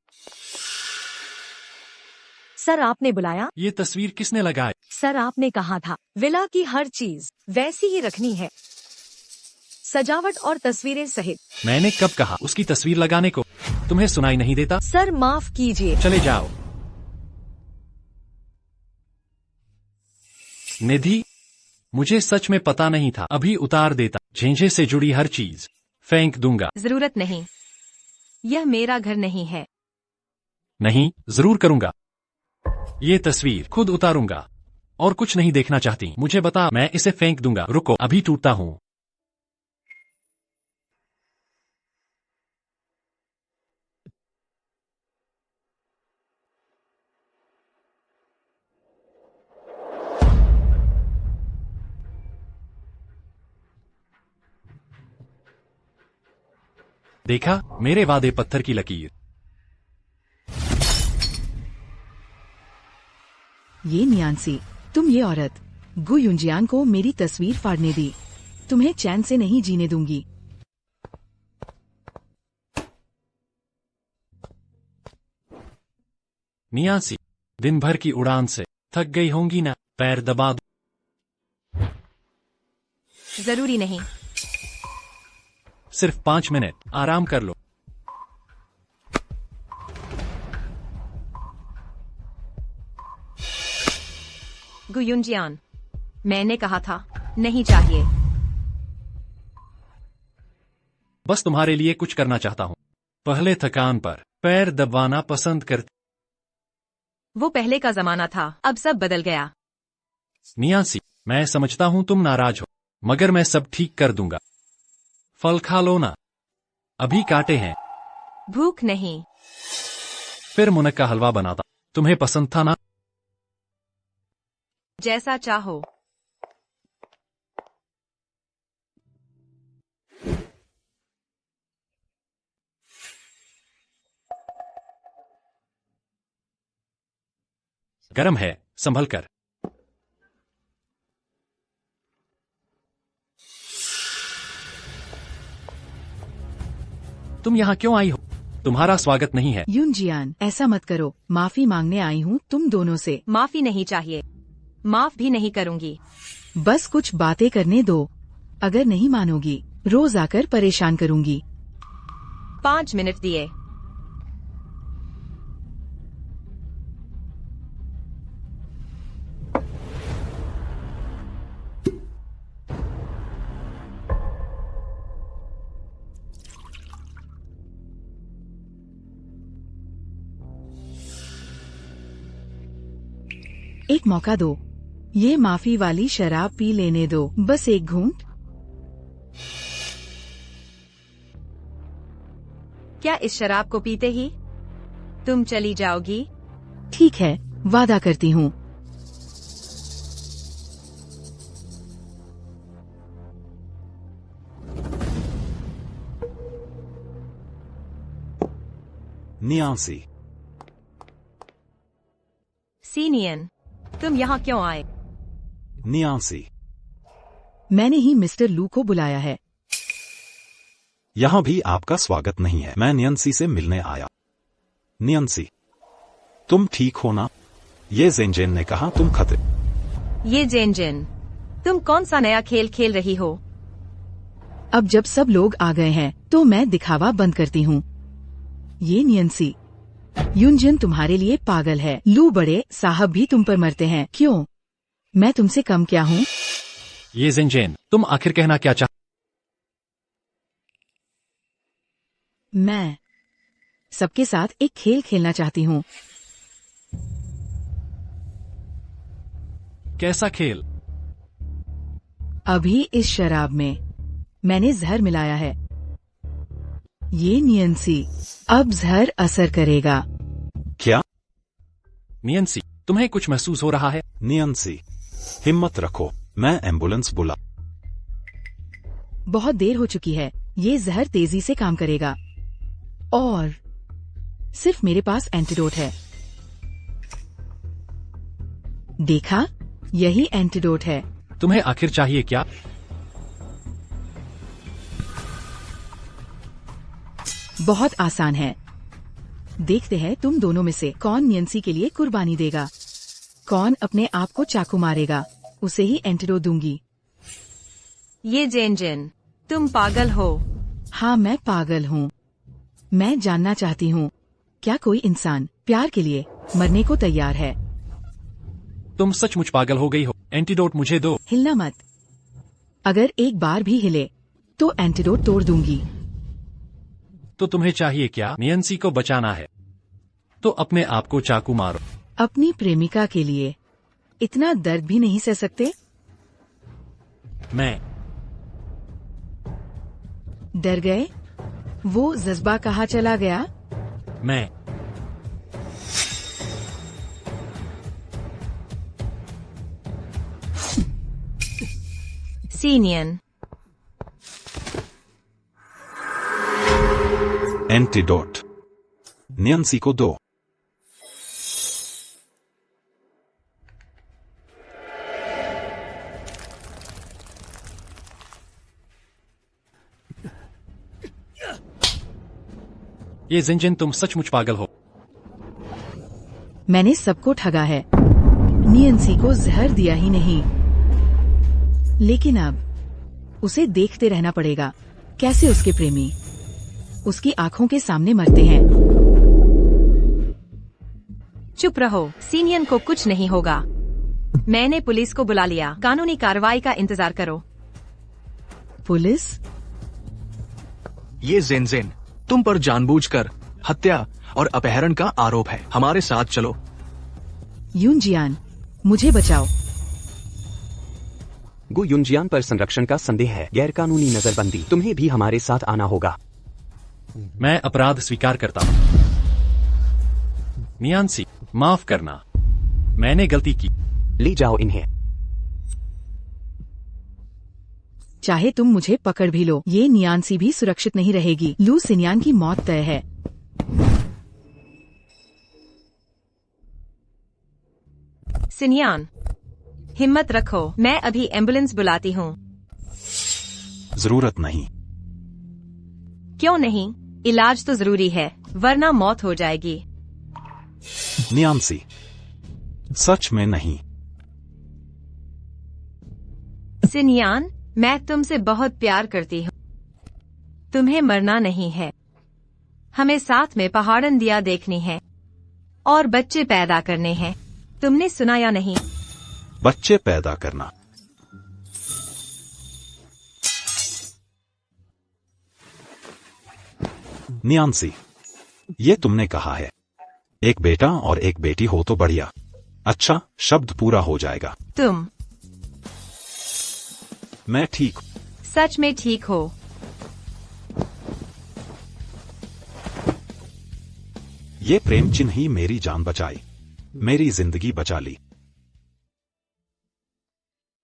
सर आपने बुलाया? ये तस्वीर किसने लगाई? सर आपने कहा था विला की हर चीज वैसी ही रखनी है, सजावट और तस्वीरें सहित। मैंने कब कहा उसकी तस्वीर लगाने को? तुम्हें सुनाई नहीं देता? सर माफ कीजिए। चले जाओ। निधि, मुझे सच में पता नहीं था। अभी उतार देता। झिंझे से जुड़ी हर चीज फेंक दूंगा। जरूरत नहीं, यह मेरा घर नहीं है। नहीं, जरूर करूंगा। ये तस्वीर खुद उतारूंगा और कुछ नहीं देखना चाहती। मुझे बता, मैं इसे फेंक दूंगा। रुको, अभी टूटता हूँ। देखा, मेरे वादे पत्थर की लकीर। ये नियांसी, तुम ये औरत गु युंजियान को मेरी तस्वीर फाड़ने दी। तुम्हें चैन से नहीं जीने दूंगी। नियांसी, दिन भर की उड़ान से थक गई होंगी ना? पैर दबा दो। जरूरी नहीं। सिर्फ 5 मिनट आराम कर लो। गुयुंजियान, मैंने कहा था नहीं चाहिए। बस तुम्हारे लिए कुछ करना चाहता हूँ। पहले थकान पर पैर दबाना पसंद करती। वो पहले का जमाना था, अब सब बदल गया। नियांसी, मैं समझता हूँ तुम नाराज हो, मगर मैं सब ठीक कर दूंगा। फल खा लो ना, अभी काटे हैं। भूख नहीं। फिर मुनक्का का हलवा बनाता। तुम्हें पसंद था ना? जैसा चाहो। गरम है, संभल कर। तुम यहाँ क्यों आई हो? तुम्हारा स्वागत नहीं है। युंजियान, ऐसा मत करो। माफी मांगने आई हूँ तुम दोनों से। माफी नहीं चाहिए, माफ भी नहीं करूंगी। बस कुछ बातें करने दो। अगर नहीं मानोगी, रोज आकर परेशान करूंगी। 5 मिनट दिए। एक मौका दो। ये माफी वाली शराब पी लेने दो, बस एक घूंट। क्या इस शराब को पीते ही तुम चली जाओगी? ठीक है, वादा करती हूँ। नियांसी, सीनियन, तुम यहाँ क्यों आए? नियांसी, मैंने ही मिस्टर लू को बुलाया है। यहाँ भी आपका स्वागत नहीं है। मैं नियांसी से मिलने आया। नियांसी, तुम ठीक हो ना? ये जेनजेन ने कहा तुम खतरे। ये जेनजेन, तुम कौन सा नया खेल खेल रही हो? अब जब सब लोग आ गए हैं, तो मैं दिखावा बंद करती हूँ। ये नियांसी, युनजिन तुम्हारे लिए पागल है। लू बड़े साहब भी तुम पर मरते हैं। क्यों? मैं तुमसे कम क्या हूँ? ये जिनजेन, तुम आखिर कहना क्या चाह? मैं सबके साथ एक खेल खेलना चाहती हूँ। कैसा खेल? अभी इस शराब में मैंने जहर मिलाया है। ये नियंसी, अब जहर असर करेगा। क्या? नियंसी, तुम्हें कुछ महसूस हो रहा है? नियंसी, हिम्मत रखो, मैं एम्बुलेंस बुला। बहुत देर हो चुकी है। ये जहर तेजी से काम करेगा और सिर्फ मेरे पास एंटीडोट है। देखा, यही एंटीडोट है। तुम्हें आखिर चाहिए क्या? बहुत आसान है। देखते हैं तुम दोनों में से कौन नियंसी के लिए कुर्बानी देगा। कौन अपने आप को चाकू मारेगा, उसे ही एंटीडोट दूंगी। ये जेनजेन, तुम पागल हो। हाँ, मैं पागल हूँ। मैं जानना चाहती हूँ, क्या कोई इंसान प्यार के लिए मरने को तैयार है? तुम सचमुच पागल हो गई हो। एंटीडोट मुझे दो। हिलना मत। अगर एक बार भी हिले तो एंटीडोट तोड़ दूंगी। तो तुम्हें चाहिए क्या? नियंसी को बचाना है तो अपने आप को चाकू मारो। अपनी प्रेमिका के लिए इतना दर्द भी नहीं सह सकते? मैं डर गए? वो जज्बा कहाँ चला गया? मैं सीनियन, एंटीडोट नियंसी को दो। ये जिनजिन, तुम सचमुच पागल हो। मैंने सबको ठगा है, नियंसी को जहर दिया ही नहीं। लेकिन अब उसे देखते रहना पड़ेगा कैसे उसके प्रेमी उसकी आंखों के सामने मरते हैं। चुप रहो, सीनियन को कुछ नहीं होगा। मैंने पुलिस को बुला लिया। कानूनी कार्रवाई का इंतजार करो। पुलिस? ये जेनजेन, तुम पर जानबूझकर हत्या और अपहरण का आरोप है। हमारे साथ चलो। यूनजियान, मुझे बचाओ। गु युनजियान पर संरक्षण का संदेह है। गैरकानूनी नजरबंदी। तुम्हें भी हमारे साथ आना होगा। मैं अपराध स्वीकार करता हूँ। नियांसी, माफ करना, मैंने गलती की। ले जाओ इन्हें। चाहे तुम मुझे पकड़ भी लो, ये नियांसी भी सुरक्षित नहीं रहेगी। लू सिनियान की मौत तय है। सिनियान, हिम्मत रखो, मैं अभी एम्बुलेंस बुलाती हूँ। जरूरत नहीं। क्यों नहीं? इलाज तो जरूरी है, वरना मौत हो जाएगी। नियांसी, सच में नहीं। सिनियान, मैं तुमसे बहुत प्यार करती हूँ। तुम्हें मरना नहीं है। हमें साथ में पहाड़न दिया देखनी है और बच्चे पैदा करने हैं। तुमने सुना या नहीं? बच्चे पैदा करना। नियांसी, ये तुमने कहा है। एक बेटा और एक बेटी हो तो बढ़िया। अच्छा, शब्द पूरा हो जाएगा। तुम मैं ठीक हूँ। सच में ठीक हो। ये प्रेम चिन्ह ही मेरी जान बचाई, मेरी जिंदगी बचा ली।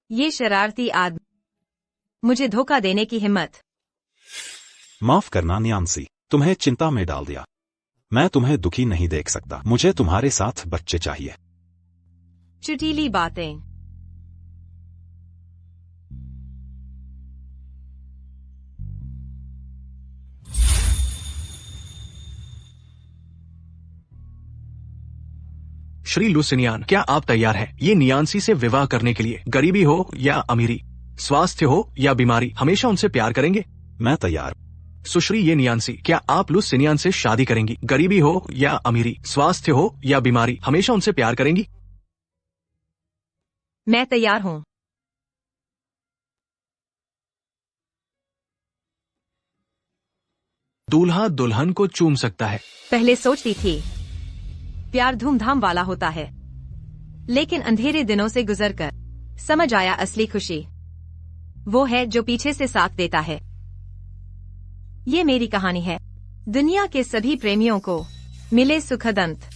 ये शरारती आदमी, मुझे धोखा देने की हिम्मत। माफ करना नियांसी, तुम्हें चिंता में डाल दिया। मैं तुम्हें दुखी नहीं देख सकता। मुझे तुम्हारे साथ बच्चे चाहिए। चुटीली बातें। श्री लुसिनियान, क्या आप तैयार हैं ये नियांसी से विवाह करने के लिए? गरीबी हो या अमीरी, स्वास्थ्य हो या बीमारी, हमेशा उनसे प्यार करेंगे। मैं तैयार। सुश्री ये नियांसी, क्या आप लुस सिनियान से शादी करेंगी? गरीबी हो या अमीरी, स्वास्थ्य हो या बीमारी, हमेशा उनसे प्यार करेंगी? मैं तैयार हूँ। दूल्हा दुल्हन को चूम सकता है। पहले सोचती थी प्यार धूमधाम वाला होता है, लेकिन अंधेरे दिनों से गुजरकर समझ आया असली खुशी वो है जो पीछे से साथ देता है। ये मेरी कहानी है। दुनिया के सभी प्रेमियों को मिले सुखद अंत।